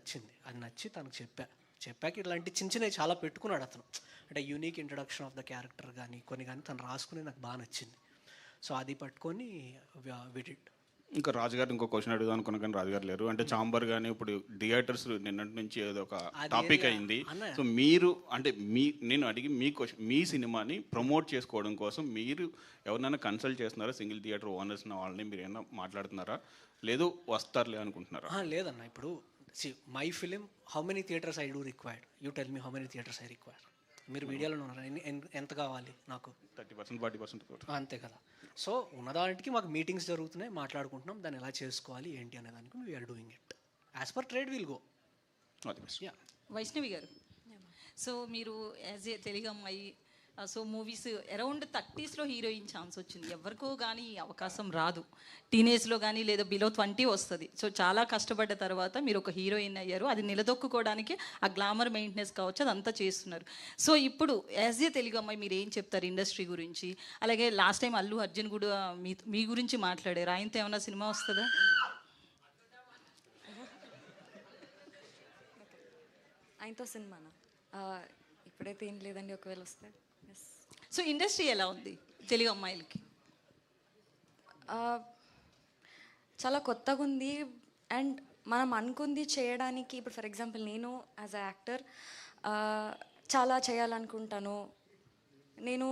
నచ్చి తనకు చెప్పాక ఇట్లాంటి చిన్న చిన్నవి చాలా పెట్టుకున్నాడు అతను. అంటే unique introduction of the character కానీ కొన్ని కానీ తను రాసుకుని నాకు బాగా నచ్చింది. సో అది పట్టుకొని విడిడ్. ఇంకా రాజుగారు ఇంకో క్వశ్చన్ అడుగుదాం అనుకున్నా కానీ రాజుగారు లేరు. అంటే చాంబర్ కానీ ఇప్పుడు థియేటర్స్ నిన్నటి నుంచి ఏదో ఒక టాపిక్ అయింది. సో మీరు అంటే నేను అడిగి మీ క్వశ్చన్, మీ సినిమాని ప్రమోట్ చేసుకోవడం కోసం మీరు ఎవరినైనా కన్సల్ట్ చేస్తున్నారా? సింగిల్ థియేటర్ ఓనర్స్ వాళ్ళని మీరు ఏమైనా మాట్లాడుతున్నారా? లేదు వస్తారులే అనుకుంటున్నారా? లేదన్న, ఇప్పుడు my film how many theatres I do required, you tell me how many theatres I require. మీరు మీడియాలో ఉన్నారా, ఎంత కావాలి నాకు? 30% 40% అంతే కదా. సో ఉన్నదానికి మాకు మీటింగ్స్ జరుగుతున్నాయి, మాట్లాడుకుంటున్నాం దాన్ని ఎలా చేసుకోవాలి ఏంటి అనే దానికి we're doing it as per trade will go. Vaishnavi గారు, సో మీరు యాజ్ ఏ తెలుగు అమ్మాయి, సో మూవీస్ అరౌండ్ 30sలో హీరోయిన్ ఛాన్స్ వచ్చింది. ఎవరికో కానీ అవకాశం రాదు. టీనేజ్లో కానీ లేదా బిలో 20 వస్తుంది. సో చాలా కష్టపడ్డ తర్వాత మీరు ఒక హీరోయిన్ అయ్యారు. అది నిలదొక్కుకోవడానికి ఆ గ్లామర్ మెయింటెనెన్స్ కావచ్చు, అదంతా చేస్తున్నారు. సో ఇప్పుడు యాజ్ ఏ తెలుగు అమ్మాయి మీరు ఏం చెప్తారు ఇండస్ట్రీ గురించి? అలాగే లాస్ట్ టైం అల్లు అర్జున్ కూడా మీ గురించి మాట్లాడారు. ఆయనతో ఏమైనా సినిమా వస్తుందా? ఆయనతో సినిమానా? ఇప్పుడైతే ఏం లేదండి, ఒకవేళ వస్తే. సో ఇండస్ట్రీ ఎలా ఉంది తెలుగు అమ్మాయిలకి? చాలా కొత్తగా ఉంది. అండ్ మనం అనుకుంది చేయడానికి, ఇప్పుడు ఫర్ ఎగ్జాంపుల్ నేను యాజ్ అ యాక్టర్ చాలా చేయాలనుకుంటాను. నేను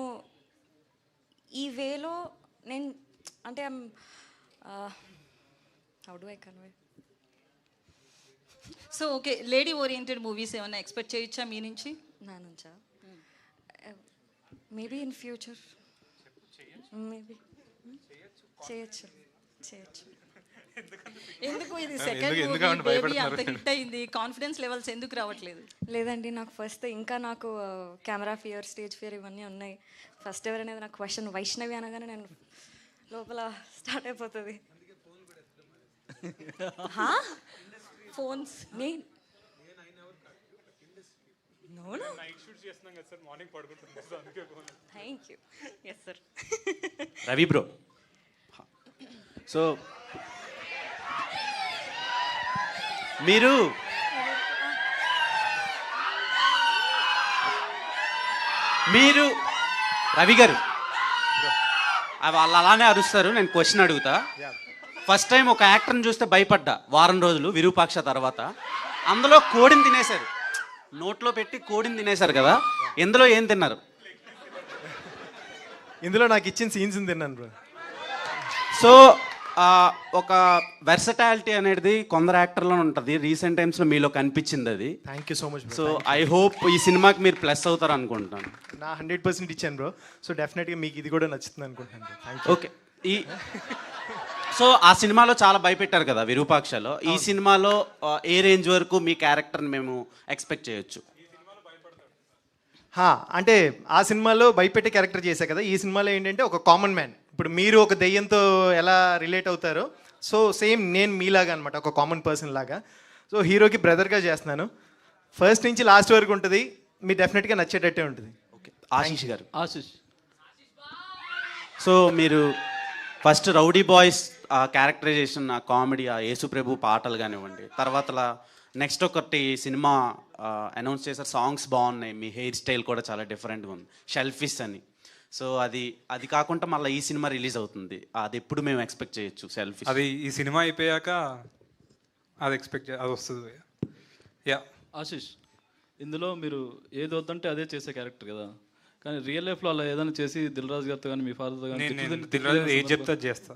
ఈ వేలో నేను అంటే how do I convey. So okay, lady oriented movies ఏమైనా ఎక్స్పెక్ట్ చేయొచ్చా మీ నుంచి? నా నుంచా? మేబీ ఇన్ ఫ్యూచర్ మేబీ చేయొచ్చు. ఎందుకు ఇది సెకండ్ మూవీ అంత హిట్ అయింది, కాన్ఫిడెన్స్ లెవెల్స్ ఎందుకు రావట్లేదు? లేదండి, నాకు ఫస్ట్ ఇంకా నాకు కెమెరా ఫియర్, స్టేజ్ ఫియర్ ఇవన్నీ ఉన్నాయి. ఫస్ట్ ఎవరనేది నాకు క్వశ్చన్ వైష్ణవి అనగానే నేను లోపల స్టార్ట్ అయిపోతుంది. Phones thank you. Yes sir. Ravi bro, so మీరు రవి గారు వాళ్ళు అలానే అరుస్తారు. నేను క్వశ్చన్ అడుగుతా. ఫస్ట్ టైం ఒక యాక్టర్ని చూస్తే భయపడ్డా వారం రోజులు విరూపాక్ష తర్వాత. అందులో కోడిని తినేశారు, నోట్లో పెట్టి కోడిని తినేశారు కదా, ఇందులో ఏం తిన్నారు? ఇందులో నాకు ఇచ్చిన సీన్స్ తిన్నాను బ్రో. సో ఒక వెర్సటాలిటీ అనేది కొందరు యాక్టర్లో ఉంటుంది. రీసెంట్ టైమ్స్లో మీలో కనిపించింది అది. Thank you so much. So I hope ఈ సినిమాకి మీరు ప్లస్ అవుతారు అనుకుంటున్నాను. నా 100% ఇచ్చాను బ్రో. సో డెఫినెట్గా మీకు ఇది కూడా నచ్చుతుంది అనుకుంటున్నాను. ఓకే. సో ఆ సినిమాలో చాలా భయపెట్టారు కదా విరూపాక్షలో. ఈ సినిమాలో ఏ రేంజ్ వరకు మీ క్యారెక్టర్ని మేము ఎక్స్పెక్ట్ చేయొచ్చు? అంటే ఆ సినిమాలో భయపెట్టే క్యారెక్టర్ చేశా కదా, ఈ సినిమాలో ఏంటంటే ఒక కామన్ మ్యాన్. ఇప్పుడు మీరు ఒక దెయ్యంతో ఎలా రిలేట్ అవుతారో, సో సేమ్ నేను మీలాగా అనమాట, ఒక కామన్ పర్సన్ లాగా. సో హీరోకి బ్రదర్గా చేస్తున్నాను. ఫస్ట్ నుంచి లాస్ట్ వరకు ఉంటుంది, మీరు డెఫినెట్గా నచ్చేటట్టే ఉంటుంది. ఓకే. ఆశీష్ గారు. సో మీరు first rowdy boys characterization, comedy, Yesuprabhu పాటలు కానివ్వండి, తర్వాత నెక్స్ట్ ఒకటి సినిమా అనౌన్స్ చేశారు, సాంగ్స్ బాగున్నాయి, మీ హెయిర్ స్టైల్ కూడా చాలా డిఫరెంట్గా ఉంది, షెల్ఫిష్ అని. సో అది కాకుండా మళ్ళీ ఈ సినిమా రిలీజ్ అవుతుంది, అది ఎప్పుడు మేము ఎక్స్పెక్ట్ చేయొచ్చు? సెల్ఫిష్ అది ఈ సినిమా అయిపోయాక అది అది వస్తుంది. యా ఆశీష్, ఇందులో మీరు ఏది వద్దంటే అదే చేసే క్యారెక్టర్ కదా, కానీ రియల్ లైఫ్లో అలా ఏదైనా చేసి దిల్ రాజు గారితో కానీ మీ ఫాదర్తో కానీ ఏది చెప్తా చేస్తా,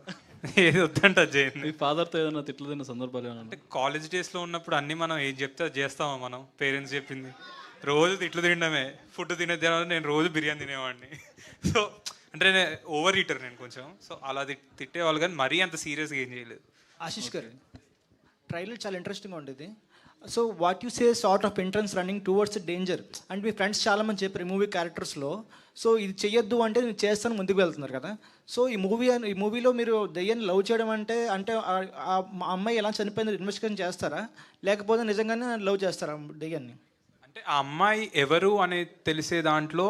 ఏది వద్దంటే అది చేయండి. మీ ఫాదర్తో ఏదైనా తిట్లు తిన్న సందర్భాలు ఏమన్నా? అంటే కాలేజ్ డేస్లో ఉన్నప్పుడు అన్నీ మనం ఏది చెప్తే అది చేస్తామా మనం, పేరెంట్స్ చెప్పింది. రోజు తిట్లు తినడమే, ఫుడ్ తినే నేను రోజు బిర్యానీ తినేవాడిని. సో అంటే ఓవర్ ఈటర్ నేను కొంచెం. సో అలా తిట్టేవాళ్ళు, కానీ మరీ అంత సీరియస్గా ఏం చేయలేదు. ఆశిష్ గారు, ట్రైలర్ చాలా ఇంట్రెస్టింగ్గా ఉండేది. So what you say sort of entrance running towards danger and me friends చాలామంది చెప్పారు ఈ మూవీ క్యారెక్టర్స్లో. సో ఇది చెయ్యొద్దు అంటే నేను చేస్తాను ముందుకు వెళ్తున్నారు కదా. సో ఈ మూవీలో మీరు దెయ్యాన్ని లవ్ చేయడం అంటే ఆ అమ్మాయి ఎలా చనిపోయిందో ఇన్వెస్టిగేషన్ చేస్తారా, లేకపోతే నిజంగానే లవ్ చేస్తారా దెయ్యాన్ని? అంటే ఆ అమ్మాయి ఎవరు అనేది తెలిసే దాంట్లో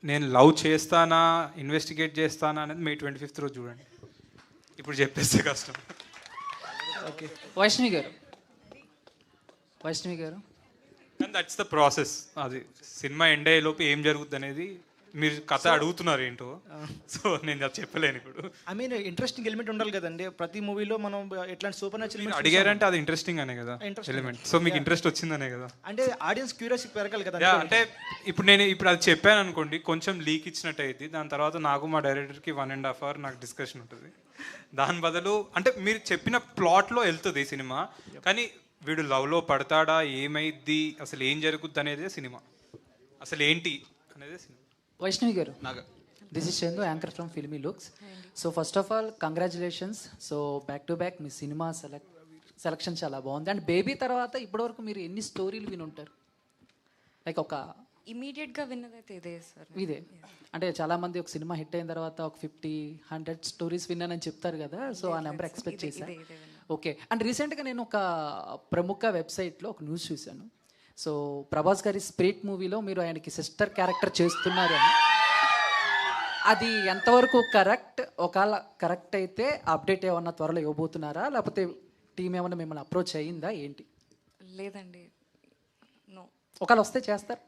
నేను లవ్ చేస్తానా ఇన్వెస్టిగేట్ చేస్తానా అనేది May 25th రోజు చూడండి. ఇప్పుడు చెప్పేస్తే కష్టం. ఓకే, వైష్ణవి గారు కానీ దట్స్ ద ప్రాసెస్. అది సినిమా ఎండ్ అయ్యేలోపు ఏం జరుగుతుంది అనేది మీరు కథ అడుగుతున్నారు ఏంటో, సో నేను చెప్పలేను ఇప్పుడు. ఐ మీన్ ఇంట్రెస్టింగ్ ఎలిమెంట్ ఉండాలి కదండి ప్రతి మూవీలో. మనం ఎట్లాంటి సూపర్ న్యాచురల్ అడిగారంటే అది ఇంట్రెస్టింగ్ అనే కదా ఎలిమెంట్. సో మీకు ఇంట్రెస్ట్ వచ్చిందనే కదా, అంటే ఆడియన్స్ క్యూరియాసిటీ పెరగాలి కదా. అంటే ఇప్పుడు అది చెప్పాను అనుకోండి, కొంచెం లీక్ ఇచ్చినట్టు అయింది. దాని తర్వాత నాకు మా డైరెక్టర్కి 1.5 hour నాకు డిస్కషన్ ఉంటుంది. దాని బదులు అంటే మీరు చెప్పిన ప్లాట్లో వెళ్తుంది సినిమా, కానీ వీడు లవ్లో పడతాడా, ఏమైద్ది, అసలు ఏం జరుగుద్ది అనేదే సినిమా, అసలు ఏంటి అనేదే సినిమా. వైష్ణవి గారు, this is Chandu, anchor from filmy looks. So first of all congratulations. So back to back me cinema selection చాలా బాగుంది. అండ్ బేబీ తర్వాత ఇప్పటివరకు మీరు ఎన్ని స్టోరీలు విని ఉంటారు? లైక్ ఒక ఇమీడియట్గా విన్నదైతే ఇదే సార్. ఇదే అంటే చాలామంది ఒక సినిమా హిట్ అయిన తర్వాత ఒక 50-100 స్టోరీస్ విన్నానని చెప్తారు కదా. సో ఆ నెంబర్ ఎక్స్పెక్ట్ చేశాను. ఓకే. అండ్ రీసెంట్గా నేను ఒక ప్రముఖ వెబ్సైట్లో ఒక న్యూస్ చూశాను. సో ప్రభాస్ గారి స్పిరిట్ మూవీలో మీరు ఆయనకి సిస్టర్ క్యారెక్టర్ చేస్తున్నారు అని. అది ఎంతవరకు కరెక్ట్? ఒకవేళ కరెక్ట్ అయితే అప్డేట్ ఏమన్నా త్వరలో ఇవ్వబోతున్నారా, లేకపోతే టీం ఏమన్నా మిమ్మల్ని అప్రోచ్ అయ్యిందా ఏంటి? లేదండి, నో. ఒకవేళ వస్తే చేస్తారు?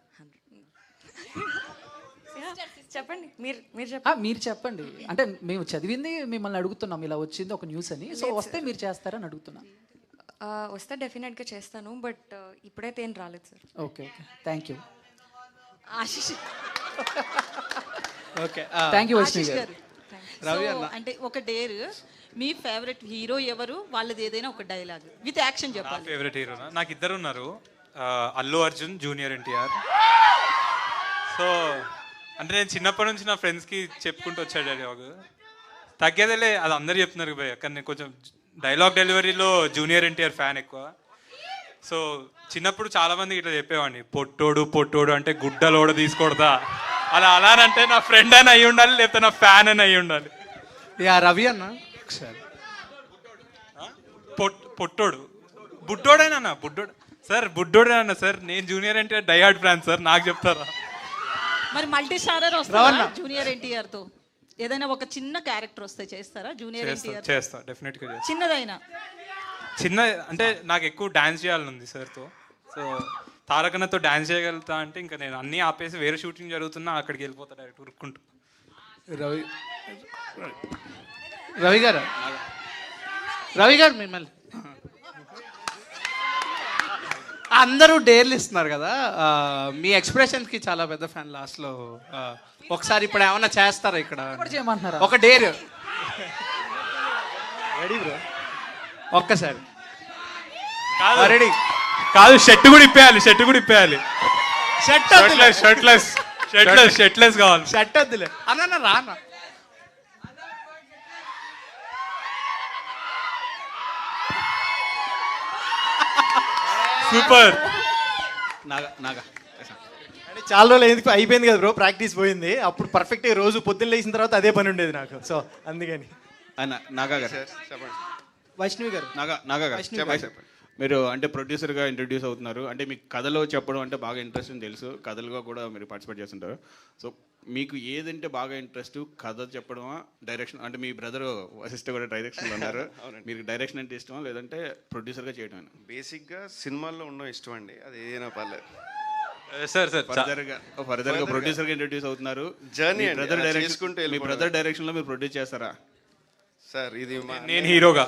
చెప్పండి, మీరు మీరు చెప్పండి. అంటే మేము చదివింది మిమ్మల్ని అడుగుతున్నాం, ఇలా వచ్చింది ఒక న్యూస్ అని. సో వస్తే మీరు చేస్తారని అడుగుతున్నాం. వస్తే డెఫినెట్గా చేస్తాను, బట్ ఇప్పుడైతే ఏం రాలేదు sir. Okay, thank you. Ashish okay, thank you Vaishnavi గారు. అంటే ఒక డేర్, మీ ఫేవరెట్ హీరో ఎవరు, వాళ్ళది ఏదైనా ఒక డైలాగ్ విత్ యాక్షన్ చెప్పాలి. ఫేవరెట్ హీరోనా? నాకు ఇద్దరు ఉన్నారు, అల్లు అర్జున్, జూనియర్ ఎన్టీఆర్. సో అంటే నేను చిన్నప్పటి నుంచి నా ఫ్రెండ్స్కి చెప్పుకుంటూ వచ్చాడు డైలాగ్. తగ్గేదేలే, అది అందరు చెప్తున్నారు భయ్య, కానీ నేను కొంచెం డైలాగ్ డెలివరీలో జూనియర్ ఎన్టీఆర్ ఫ్యాన్ ఎక్కువ. సో చిన్నప్పుడు చాలామందికి ఇట్లా చెప్పేవాడిని, పొట్టోడు అంటే గుడ్డలోడ తీసుకొడతా, అలానంటే నా ఫ్రెండ్ అని అయి ఉండాలి, లేకపోతే నా ఫ్యాన్ అని అయి ఉండాలి. రవి అన్న పొట్టోడు బుడ్డోడేనన్నా, బుడ్డోడు సార్, బుడ్డోడేనన్నా సార్. నేను junior NTR diehard fan sir, నాకు చెప్తారా? మరి మల్టీ స్టారర్ వస్తారా జూనియర్ ఎన్టీఆర్ తో? ఏదైనా ఒక చిన్న క్యారెక్టర్ వస్తే చేస్తారా జూనియర్ ఎన్టీఆర్? చేస్తా, డెఫినెట్గా చేస్తా. చిన్నదైనా చిన్న అంటే నాకు ఎక్కువ డాన్స్ చేయాలని ఉంది సార్తో. సో తారకన్నతో డాన్స్ చేయగలుగుతా అంటే ఇంకా నేను అన్నీ ఆపేసి వేరే షూటింగ్ జరుగుతున్నా అక్కడికి వెళ్ళిపోతా డైరెక్ట్ ఉరుక్కుంటూ. రవి గారు మిమ్మల్ని అందరూ డేర్లు ఇస్తున్నారు కదా, మీ ఎక్స్ప్రెషన్స్కి చాలా పెద్ద ఫ్యాన్. లాస్ట్లో ఒకసారి ఇప్పుడు ఏమన్నా చేస్తారా ఇక్కడ? ఒక డేర్ రెడీ బ్రో, ఒక్కసారి రెడీ కాదు, షర్ట్ కూడా ఇప్పేయాలి, షర్ట్లెస్ కావాలి. షర్ట్ వద్దులే అన్న, రానా సూపర్. అంటే చాలా రోజులు ఎందుకు అయిపోయింది కదా బ్రో, ప్రాక్టీస్ పోయింది. అప్పుడు పర్ఫెక్ట్గా రోజు పొద్దున్న లేచిన తర్వాత అదే పని ఉండేది నాకు. సో అందుకని నాగా గారు, వైష్ణవి గారు, నాగా గారు చెప్పండి. మీరు అంటే ప్రొడ్యూసర్గా ఇంట్రడ్యూస్ అవుతున్నారు, అంటే మీకు కథలో చెప్పడం అంటే బాగా ఇంట్రెస్ట్ అని తెలుసు, కథలుగా కూడా మీరు పార్టిసిపేట్ చేస్తుంటారు. సో మీకు ఏదంటే బాగా ఇంట్రెస్ట్, కథ చెప్పడమా, డైరెక్షన్? అంటే మీ బ్రదర్ వశిష్ఠ కూడా డైరెక్షన్లో ఉన్నారు, మీకు డైరెక్షన్ అంటే ఇష్టమా లేదంటే ప్రొడ్యూసర్గా చేయడం? బేసిక్గా సినిమాల్లో ఉండడం ఇష్టం అండి, అది ఏదైనా పర్లేదు సార్. ఫర్దర్గా ప్రొడ్యూసర్గా ఇంట్రడ్యూస్ అవుతున్నారు, జర్నీ మీ బ్రదర్ డైరెక్షన్లో మీరు ప్రొడ్యూస్ చేస్తారా? సార్ ఇది నేను హీరోగా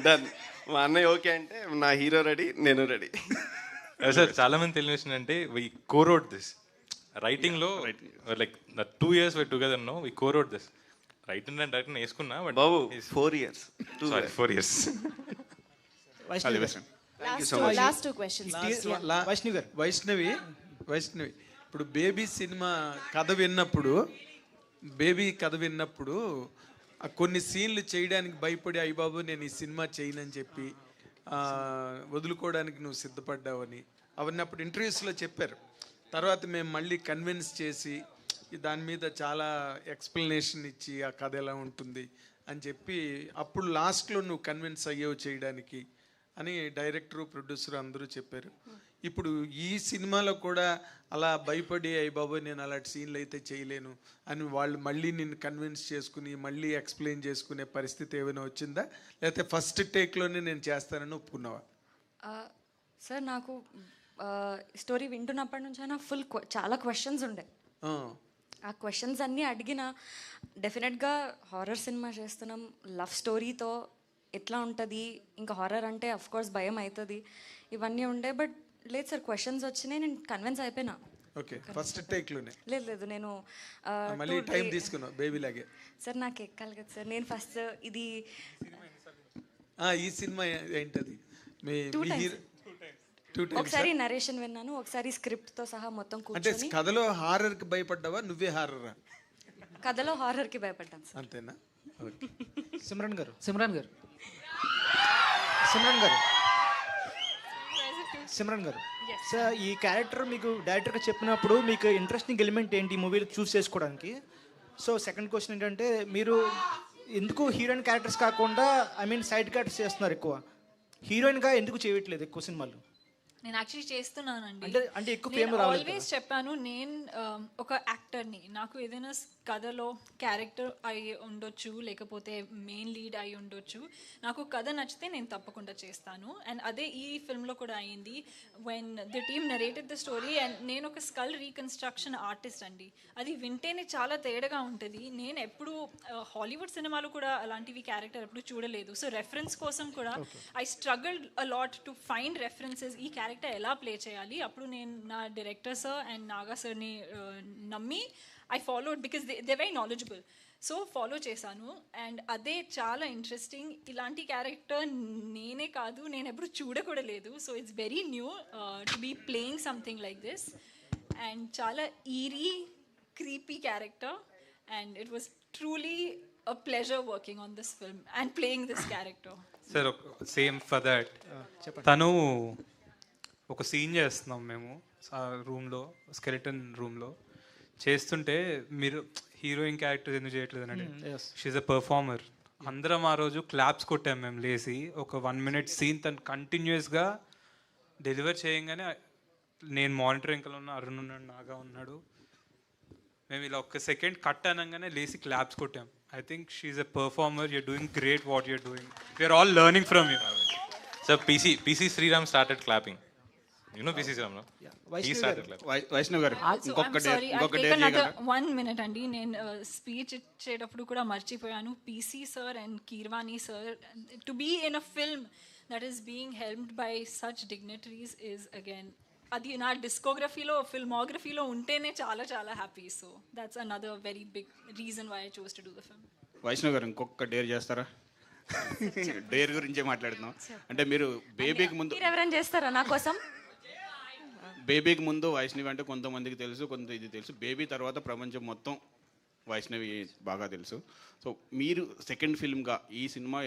డన్, మా అన్నయ్య ఓకే అంటే నా హీరో రెడీ, నేను రెడీ. సార్ చాలా మంది తెలియని విషయం అంటే వి కోరోడ్ దిస్ రైటింగ్లో, like 2 years we're together now, we co-wrote this. Writing and direction వేసుకున్నా, బట్ బాబు 4 years. Sorry, 4 years. Last 2 questions Vaishnavi ఇప్పుడు బేబీ సినిమా కథ విన్నప్పుడు కొన్ని సీన్లు చేయడానికి భయపడి అయ్యబాబు నేను ఈ సినిమా చేయనని చెప్పి వదులుకోవడానికి నువ్వు సిద్ధపడ్డావని అవన్నీ అప్పుడు ఇంటర్వ్యూస్లో చెప్పారు. తర్వాత మేము మళ్ళీ కన్విన్స్ చేసి దాని మీద చాలా ఎక్స్ప్లెనేషన్ ఇచ్చి ఆ కథ ఎలా ఉంటుంది అని చెప్పి అప్పుడు లాస్ట్లో నువ్వు కన్విన్స్ అయ్యేవు చేయడానికి అని డైరెక్టరు ప్రొడ్యూసర్ అందరూ చెప్పారు. ఇప్పుడు ఈ సినిమాలో కూడా అలా భయపడి అయ్యి బాబోయ్ నేను అలాంటి సీన్లు అయితే చేయలేను అని వాళ్ళు మళ్ళీ నిన్ను కన్విన్స్ చేసుకుని మళ్ళీ ఎక్స్ప్లెయిన్ చేసుకునే పరిస్థితి ఏమైనా వచ్చిందా, లేకపోతే ఫస్ట్ టేక్లోనే నేను చేస్తానని ఒప్పుకున్నావా? సార్ నాకు స్టోరీ వింటున్నప్పటి నుంచి అయినా చాలా క్వశ్చన్స్ ఉండే. ఆ క్వశ్చన్స్ అన్నీ అడిగిన డెఫినెట్గా హారర్ సినిమా చేస్తున్నాం, లవ్ స్టోరీతో ఎట్లా ఉంటుంది, ఇంకా హారర్ అంటే అఫ్ కోర్స్ భయం అవుతుంది, ఇవన్నీ ఉండే. బట్ లేదు సార్, క్వశ్చన్స్ వచ్చినాయి, నేను కన్విన్స్ అయిపోయినా. ఓకే, ఫస్ట్ టేక్లోనే? లేదు నేను మళ్ళీ టైం తీసుకున్నావు బేబీ లాగే. సార్ నాకు ఎక్కాలి కదా సార్, నేను ఫస్ట్ ఇది ఈ సినిమా ఏంటది? ఒకసారి నరేషన్ విన్నాను, ఒకసారి స్క్రిప్ట్తో సహా మొత్తం అంటే కూర్చొని. కథలో హారర్కి భయపడ్డావా, నువ్వే హారరా? కథలో హారర్కి భయపడ్డాను సార్. అంతేనా? సిమ్రన్ గారు సార్, ఈ క్యారెక్టర్ మీకు డైరెక్టర్గా చెప్పినప్పుడు మీకు ఇంట్రెస్టింగ్ ఎలిమెంట్ ఏంటి ఈ మూవీలో చూస్ చేసుకోవడానికి? సో సెకండ్ క్వశ్చన్ ఏంటంటే, మీరు ఎందుకు హీరోయిన్ క్యారెక్టర్స్ కాకుండా సైడ్ క్యారెక్టర్స్ చేస్తున్నారు ఎక్కువ, హీరోయిన్గా ఎందుకు చేయట్లేదు ఎక్కువ సినిమాలు? నేను యాక్చువల్లీ చేస్తున్నానండి. అంటే ఎక్కువ ఫేమ్ రావాలి. ఆల్వేస్ చెప్పాను, నేను ఒక యాక్టర్ని, నాకు ఏదైనా కథలో క్యారెక్టర్ అయి ఉండొచ్చు, లేకపోతే మెయిన్ లీడ్ అయి ఉండొచ్చు, నాకు కథ నచ్చితే నేను తప్పకుండా చేస్తాను. అండ్ అదే ఈ ఫిల్మ్లో కూడా అయ్యింది. When the team narrated the story, and నేను ఒక స్కల్ రీకన్స్ట్రక్షన్ ఆర్టిస్ట్ అండి, అది వింటేనే చాలా తేడాగా ఉంటుంది. నేను ఎప్పుడు హాలీవుడ్ సినిమాలో కూడా అలాంటివి క్యారెక్టర్ ఎప్పుడు చూడలేదు. సో రెఫరెన్స్ కోసం కూడా I struggled a lot to find references, ఈ క్యారెక్టర్ ఎలా ప్లే చేయాలి. అప్పుడు నేను నా డైరెక్టర్ సార్ అండ్ నాగా సార్ని నమ్మి I followed, because they very knowledgeable. So follow చేశాను. అండ్ అదే చాలా ఇంట్రెస్టింగ్. ఇలాంటి క్యారెక్టర్ నేనే కాదు, నేను ఎప్పుడు చూడకూడా లేదు. So it's very new to be playing something like this. And చాలా eerie creepy character, and it was truly a pleasure working on this film and playing this character. Sir, same for that. తను ఒక scene చేస్తున్నాం మేము రూమ్లో, skeleton రూమ్లో చేస్తుంటే మీరు heroine character ఎందుకు చేయట్లేదు అంటే షీఈ్ అ పర్ఫార్మర్. అందరం ఆ రోజు క్లాప్స్ కొట్టాం మేము లేసి. ఒక 1 minute సీన్ తను కంటిన్యూస్గా డెలివర్ చేయగానే నేను మానిటర్ వెంకలు ఉన్న, అరుణ్ ఉన్నాడు, నాగా ఉన్నాడు, మేము ఇలా ఒక్క సెకండ్ కట్ అనగానే లేసి క్లాప్స్ కొట్టాం. I think she's a performer. You're doing great what you're doing. We're all learning from you. So PC Sriram started clapping. You know PC Sriram, no? He started clapping. Vaishnav garu ఇంకొక dare another 1 minute అండి. నేను speech ఇచ్చేటప్పుడు కూడా మర్చిపోయాను. PC sir and Kirwani sir, to be in a film that is being helmed by such dignitaries is again, అది నా డిస్కోగ్రఫీలో, ఫిల్మోగ్రఫీలో ఉంటేనే చాలా చాలా happy. So that's another very big reason why I choose to do the film. Vaishnav garu ఇంకొక dare చేస్తారా? Dare గురించే మాట్లాడుతున్నాం. అంటే మీరు బేబీకి ముందు ఎవరైనా చేస్తారా నా కోసం? బేబీకి ముందు వైష్ణవి అంటే కొంతమందికి తెలుసు, కొంత ఇది తెలుసు. బేబీ తర్వాత ప్రపంచం మొత్తం వైష్ణవి బాగా తెలుసు. సో మీరు సెకండ్ ఫిల్మ్గా ఈ సినిమా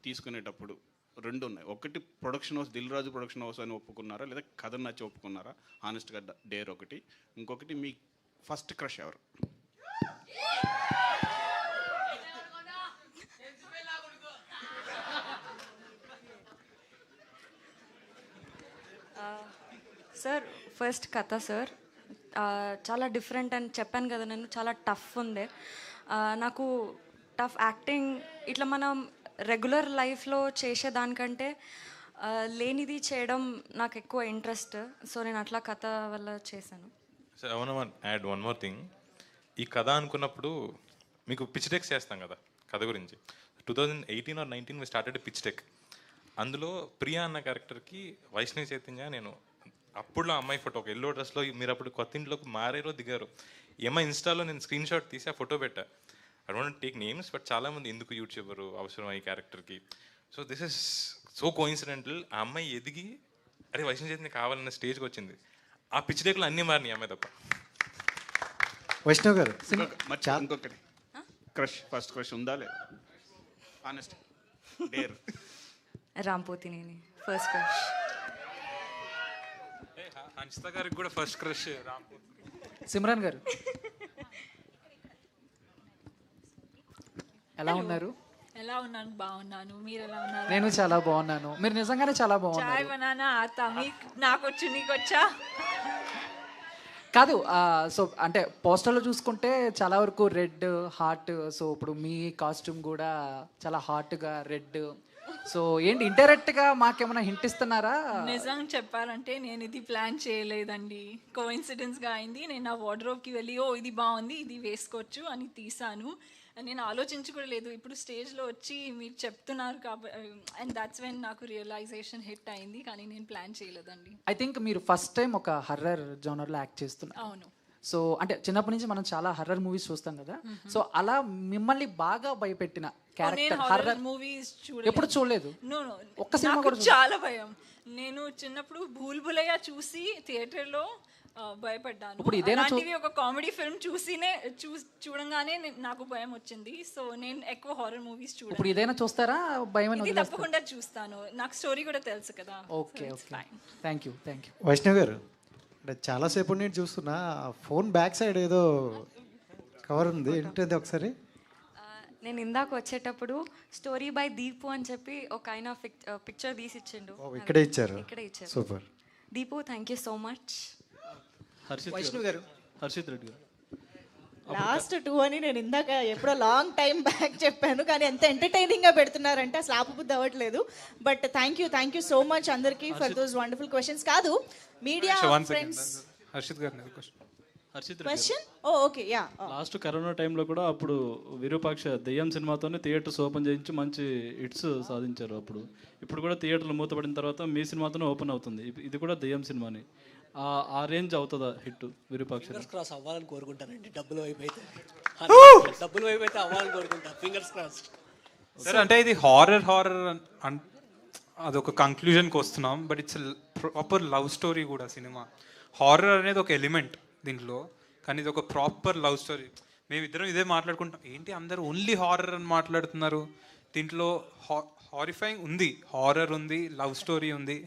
తీసుకునేటప్పుడు 2 ఉన్నాయి. ఒకటి production house, Dil Raju production house అని ఒప్పుకున్నారా, లేదా కథ నచ్చి ఒప్పుకున్నారా? హానెస్ట్గా డేర్ ఒకటి. ఇంకొకటి మీ ఫస్ట్ క్రష్ ఎవరు? సార్ ఫస్ట్ కథ సార్ చాలా డిఫరెంట్ అని చెప్పాను కదా, నేను చాలా టఫ్ ఉండే. నాకు టఫ్ యాక్టింగ్ ఇట్లా మనం రెగ్యులర్ లైఫ్లో చేసేదానికంటే లేనిది చేయడం నాకు ఎక్కువ ఇంట్రెస్ట్. సో నేను అట్లా కథ వల్ల చేశాను. So I want add one more thing. ఈ కథ అనుకున్నప్పుడు మీకు పిచ్ డెక్స్ చేస్తాం కదా కథ గురించి. 2018 or 19 we started a pitch deck. అందులో ప్రియా అన్న క్యారెక్టర్కి వైష్ణవి చైతన్య, నేను అప్పుడులో అమ్మాయి ఫోటో ఒక ఎల్లో డ్రెస్లో, మీరు అప్పుడు కొత్త ఇంట్లోకి మారేరో దిగారు. ఏమో ఇన్స్టాలో నేను స్క్రీన్ షాట్ తీసి ఆ ఫోటో పెట్టా. I don't take names, but చాలామంది ఎందుకు యూట్యూబర్ అవసరం ఈ క్యారెక్టర్కి. So this is so coincidental, ఆ అమ్మాయి ఎదిగి అరే వైష్ణవి చేతిని కావాలన్న స్టేజ్కి వచ్చింది. ఆ పిచ్చి డేకులు అన్నీ మారినాయి అమ్మాయి తప్ప. వైష్ణవ్ గారు ఇంకొకటి క్రష్, ఫస్ట్ క్రష్ ఉందా లేదా? Honest dare. Ram Pothineni first crush. Hanshitha గారికి కూడా ఫస్ట్ క్రష్ రాంపోతి. సిమ్రాన్ గారు ఎలా ఉన్నారు? ఎలా ఉన్నాను? బాగున్నాను. మీరు ఎలా ఉన్నారు? నేను చాలా బాగున్నాను. మీరు నిజంగానే చాలా చాయ్ బాగున్నారు. బనానా ఆతా మీకు నాకొచ్చు నీకొచ్చా? కాదు సో అంటే పోస్టర్లో చూసుకుంటే చాలా వరకు రెడ్ హార్ట్. సో ఇప్పుడు మీ కాస్ట్యూమ్ కూడా చాలా హాట్గా రెడ్. సో ఏంటి ఇండైరెక్ట్గా మాకేమైనా హింట్ ఇస్తున్నారా? నిజం చెప్పాలంటే నేను ఇది ప్లాన్ చేయలేదండి. కోఇన్సిడెన్స్గా అయింది. నేను నా వార్డ్రోబ్కి వెళ్ళి ఓ ఇది బాగుంది ఇది వేసుకోవచ్చు అని తీసాను. నేను ఆలోచించి కూడా లేదు. ఇప్పుడు స్టేజ్లో వచ్చి మీరు చెప్తున్నారు కాబట్టి అండ్ దట్స్ వెన్ నాకు రియలైజేషన్ హిట్ అయింది. కానీ నేను ప్లాన్ చేయలేదండి. ఐ థింక్ మీరు ఫస్ట్ టైం ఒక హర్రర్ జోనర్లో యాక్ట్ చేస్తున్నారు. అవును. సో అంటే చిన్నప్పటి నుంచి మనం చాలా హర్రర్ మూవీస్ చూస్తాం కదా. సో అలా మిమ్మల్ని బాగా భయపెట్టిన క్యారెక్టర్ హర్రర్ మూవీస్ ఎప్పుడు చూడలేదు? ఒక్క సినిమా నాకు కూడా చాలా భయం. నేను చిన్నప్పుడు భూల్ భులయ్యా చూసి థియేటర్లో భయపడ్డాను. ఇప్పుడు ఇదేనా అలాంటివి ఒక కామెడీ ఫిల్మ్ చూడంగానే నాకు భయం వచ్చింది. సో నేను ఎక్కువ హారర్ మూవీస్ చూడను. ఇప్పుడు ఇదేనా చూస్తారా? భయం ఇది తప్పకుండా చూస్తాను. నాకు స్టోరీ కూడా తెలుసు కదా. Okay okay thank you. Vaishnav garu అంటే చాలాసేపు నేను చూస్తున్నా ఫోన్ బ్యాక్ సైడ్ ఏదో కవర్ ఉంది, ఏంటది ఒకసారి? నేను ఇందాక వచ్చేటప్పుడు స్టోరీ బై దీపు అని చెప్పి ఒక ఆయన పిక్చర్ తీసి ఇచ్చిండు. ఇక్కడే ఇచ్చారు. ఇక్కడే ఇచ్చారు. Super. Deepu thank you so much. Vaishnav garu, Harshit Reddy గారు లాస్ట్ 2 అని నేను ఇందాక ఎప్పుడో లాంగ్ టైం బ్యాక్ చెప్పాను. కానీ ఎంత ఎంటర్టైనింగ్గా పెడుతున్నారంటే అసలు ఆపబుద్ధి అవ్వట్లేదు. But thank you so much అందరికీ ఫర్ దోస్ వండర్ఫుల్ క్వశ్చన్స్. కాదు మీడియా ఫ్రెండ్స్ హర్షిత్ గారు question okay yeah last corona టైంలో కూడా అప్పుడు విరూపాక్ష దెయ్యం సినిమాతోనే థియేటర్స్ ఓపెన్ చేయించి మంచి హిట్స్ సాధించారు. ఇప్పుడు కూడా థియేటర్లు మూతపడిన తర్వాత మీ సినిమాతోనే ఓపెన్ అవుతుంది. ఇది కూడా దెయ్యం సినిమాని. ఆ రేంజ్ అవుతుందా హిట్ విరూపాక్ష? ఫింగర్స్ క్రాస్ అవ్వాలని కోరుకుంటానండి. డబ్బులు వైపు అయితే అవ్వాలని కోరుకుంటాను. Fingers cross. సార్ అంటే ఇది హారర్ అదొక కంక్లూజన్కి వస్తున్నాం. But it's proper love story కూడా సినిమా. హారర్ అనేది ఒక ఎలిమెంట్ దీంట్లో, కానీ ఇది ఒక ప్రాపర్ లవ్ స్టోరీ. మేమిద్దరం ఇదే మాట్లాడుకుంటాం, ఏంటి అందరూ ఓన్లీ హారర్ అని మాట్లాడుతున్నారు. దీంట్లో హారిఫైయింగ్ ఉంది, హారర్ ఉంది, లవ్ స్టోరీ ఉంది.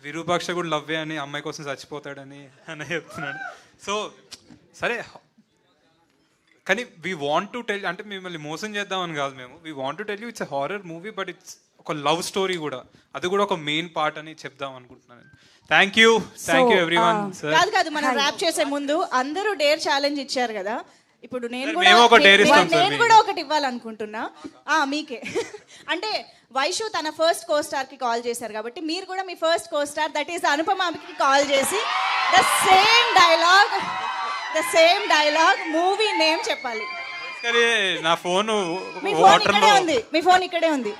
విరూపాక్ష కూడా లవ్వే అని అమ్మాయి కోసం చచ్చిపోతాడని అని చెప్తున్నాడు. సో సరే, కానీ వీ వాంట్ టు టెల్, అంటే మిమ్మల్ని మోసం చేద్దామని కాదు మేము. We want to tell you it's a horror movie, but it's ఒక లవ్ స్టోరీ కూడా, అది కూడా ఒక మెయిన్ పార్ట్ అని చెప్దాం అనుకుంటున్నాను. Thank you everyone. కాదు మనం ర్యాప్ చేసే ముందు అందరూ డేర్ ఛాలెంజ్ ఇచ్చారు కదా. ఇప్పుడు నేను కూడా ఒకటి ఇవ్వాలనుకుంటున్నా మీకే. అంటే వైషు తన ఫస్ట్ కోస్టార్ కి కాల్ చేశారు కాబట్టి మీరు కూడా మీ ఫస్ట్ కోస్టార్ దట్ ఈస్ అనుపమకి కాల్ చేసి the same dialogue movie name చెప్పాలి. నా ఫోన్ మీ ఫోన్ ఇక్కడే ఉంది.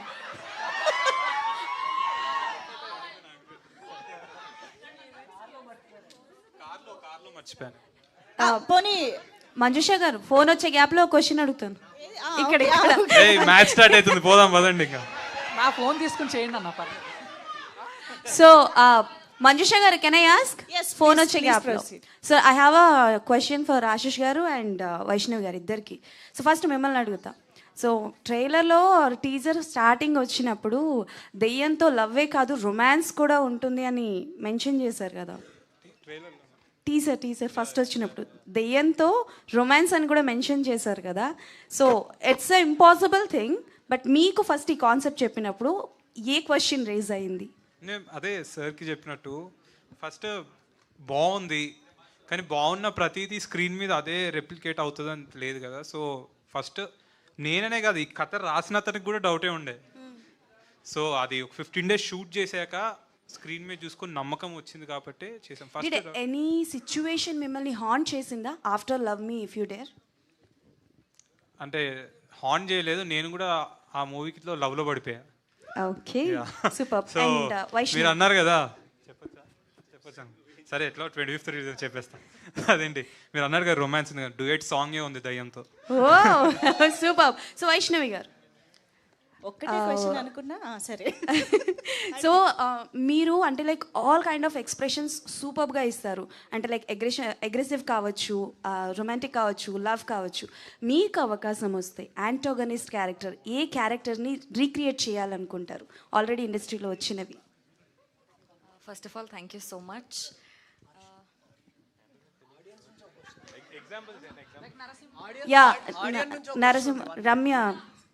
పోనీ మంజుష గారు ఫోన్ వచ్చే గ్యాప్ లో క్వశ్చన్ అడుగుతాను. ఇక్కడ మ్యాచ్ స్టార్ట్ అవుతుంది, పోదాం పదండి. ఇంకా నా ఫోన్ తీసుకుని చేయండి అన్న. సో మంజుష గారు, కెన్ ఐ ఆస్క్? ఫోన్ వచ్చే గ్యాప్ లో. So I have a question for Ashish గారు అండ్ వైష్ణవ్ గారు ఇద్దరికి. సో ఫస్ట్ మిమ్మల్ని అడుగుతా. సో ట్రైలర్లో టీజర్ స్టార్టింగ్ వచ్చినప్పుడు దెయ్యంతో లవ్వే కాదు రొమాన్స్ కూడా ఉంటుంది అని మెన్షన్ చేశారు కదా. టీజర్ ఫస్ట్ వచ్చినప్పుడు దెయ్యంతో రొమాన్స్ అని కూడా మెన్షన్ చేశారు కదా. So it's a impossible thing, but మీకు ఫస్ట్ ఈ కాన్సెప్ట్ చెప్పినప్పుడు ఏ క్వశ్చన్ రేజ్ అయింది? నేను అదే సార్కి చెప్పినట్టు, ఫస్ట్ బాగుంది కానీ బాగున్న ప్రతిదీ స్క్రీన్ మీద అదే రెప్లికేట్ అవుతుందని లేదు కదా. సో ఫస్ట్ నేననే కాదు, ఈ కథ రాసిన అతనికి కూడా డౌటే ఉండే. సో అది 15 days షూట్ చేశాక స్క్రీన్ మీద చూసుకొని నమ్మకం వచ్చింది కాబట్టి చేసాం. ఫస్ట్ ఎనీ సిచ్యువేషన్ మిమ్మల్ని హాంట్ చేసిందా after love me if you dare? అంటే హాంట్ చేయలేదు, నేను కూడా ఆ మూవీలో లవ్లో పడిపోయా. Okay super. సో మీరు అన్నారు కదా, చెప్పచ్చా? సరే ఎట్లా 25th రిలీజ్ చెప్పేస్తాను. అదేంటి మీరు అన్నారు కదా రొమాన్స్ ఉంది, డ్యూయట్ సాంగే ఉంది దయ్యంతో. ఓ సూపర్. సో వైష్ణవి గారు, ఒక్కటే క్వశ్చన్ అనుకున్నా సరే. సో మీరు అంటే like all kind of expressions సూపర్గా ఇస్తారు. అంటే లైక్ అగ్రెసివ్ కావచ్చు, రొమాంటిక్ కావచ్చు, లవ్ కావచ్చు. మీకు అవకాశం వస్తే యాంటోగనిస్ట్ క్యారెక్టర్ ఏ క్యారెక్టర్ని రీక్రియేట్ చేయాలనుకుంటారు ఆల్రెడీ ఇండస్ట్రీలో వచ్చినవి? First of all thank you so much. Yeah Narasimha Ramya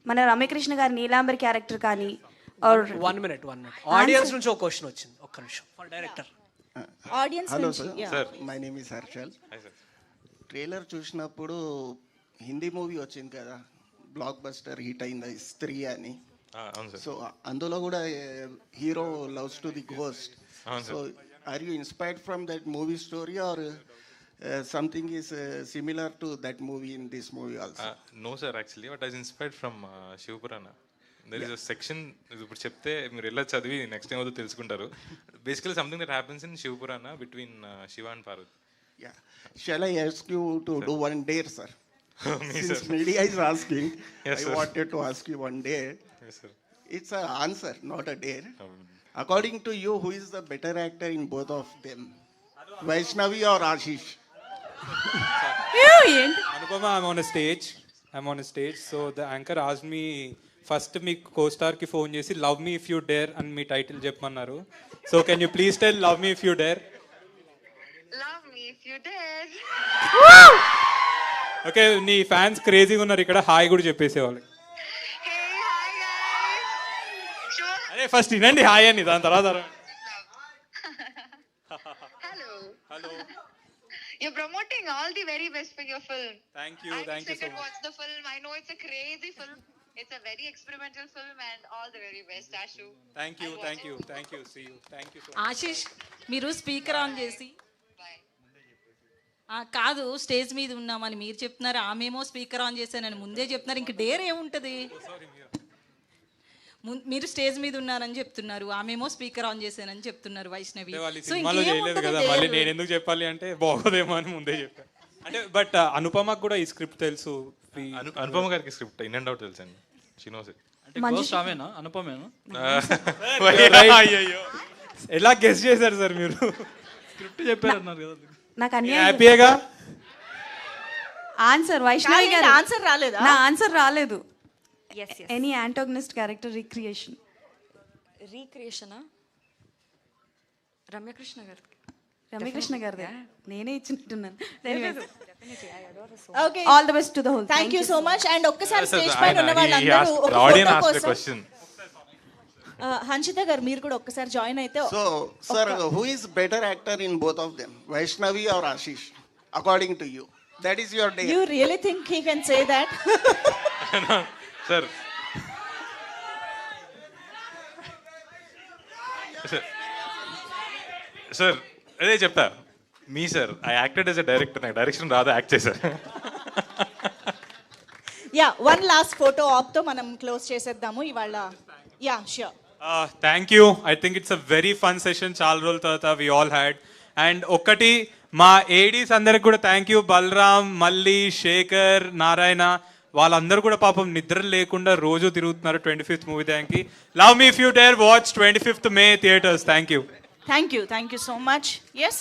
మన రమ్యకృష్ణ గారి నీలాంబరి క్యారెక్టర్ కానీ వన్ మినిట్ ఆడియన్స్ నుంచి ఒక క్వశ్చన్ వచ్చింది, ఒక్క నిమిషం ఫర్ డైరెక్టర్. ఆడియన్స్ హలో నుంచి sir, my name is Harshal. Trailer చూసినప్పుడు హిందీ మూవీ వచ్చింది కదా, బ్లాక్ బస్టర్ హిట్ అయింది స్త్రీ అని. సో అందులో కూడా hero loves to the ghost. So are you inspired from that movie story or something is similar to that movie in this movie also? No sir, actually what I was inspired from Shivpurana. There is a section, ఇప్పుడు చెప్తే మీరు వెళ్ళి చదివి next time వద్దు తెలుసుకుంటారు. Basically something that happens in Shivpurana between Shiva and Parvati. Yeah. Shall I ask you to do one dare, sir? Since sir. media is asking, Yes, I sir. wanted to ask you one dare. Yes sir. It's an answer, not a dare. According to you, who is the better actor in both of them? Vaishnavi or Ashish? Anupama, I'm on a stage. So the anchor asked me first me co-star కి phone చేసి love me if you dare అని మీ title చెప్పమన్నారు. So can you please tell love me if you dare? Love me if you dare. Okay, నీ fans క్రేజీగా ఉన్నారు ఇక్కడ, hi కూడా చెప్పేసేవాళ్ళు. అరే ఫస్ట్ వినండి హాయ్ అని, దాని తర్వాత Hello. You're promoting all the very best for your film. Thank you so much. Watch the film. I know it's a crazy film. It's a very experimental film and all the very best, Ashu. Thank you. See you. Thank you so much. Ashish మీరు speaker on చేసి కాదు stage మీద ఉన్నామని మీరు చెప్తున్నారు, ఆమెమో speaker on చేశానని ముందే చెప్తున్నారు. ఇంక డేర్ ఏముంటది? మీరు స్టేజ్ మీద ఉన్నారని చెప్తున్నారు, ఆమెమో స్పీకర్ ఆన్ చేశానని చెప్తున్నారు వైష్ణవి. సో సినిమాలో చేయలేదు కదా, మళ్ళీ నేను ఎందుకు చెప్పాలి అంటే బాగోదేమో అని ముందే చెప్పాను. అంటే బట్ అనుపమకు కూడా ఈ స్క్రిప్ట్ తెలుసు. అనుపమ గారికి స్క్రిప్ట్ ఇన్ అండ్ అవుట్ తెలుసు అండి. She knows it. అంటే గోస్ట్ ఆమెనా అనుపమేనా? అయ్యో ఎలా గెస్ చేశారు సార్ మీరు? స్క్రిప్ట్ చెప్పారు అన్నారు కదా. నాకు అన్ని హ్యాపీగా ఆన్సర్ వైష్ణవి గారు ఆన్సర్ రాలేదా? నా ఆన్సర్ రాలేదు. ఎనీ యాంటోగనిస్ట్ క్యారెక్టర్ రీక్రియేషనా? రమ్యకృష్ణ గారిదే నేనే ఇచ్చినట్టున్నాను. Okay, all the best to the whole. Thank you so much. And ఒక్కసారి స్టేజ్ పైన ఉన్న Audience వాళ్ళందరూ asked the question. హన్షిత గారు మీరు కూడా ఒక్కసారి జాయిన్ అయితే. So, sir, who is better actor in both of them? Vaishnavi or Ashish? According to you. That is your dare. You really think he can say that? Sir sir అదే చెప్తా మీ sir I acted as a director, నాకు direction రాదు, act చేశారు. Ya, one last photo op తో మనం close చేసేద్దాము ఇవాళ. Ya sure. Thank you. I think it's a very fun session, చాలా రోజుల తర్వాత వి ఆల్ హ్యాడ్. అండ్ ఒకటి మా ఏడీస్ అందరికి కూడా థ్యాంక్ యూ. బలరామ్, మల్లి, శేఖర్, నారాయణ వాళ్ళందరూ కూడా పాపం నిద్ర లేకుండా రోజు తిరుగుతున్నారు 25th మూవీ దానికి. Love me if you dare watch 25th May theatres. Thank you. Thank you so much. Yes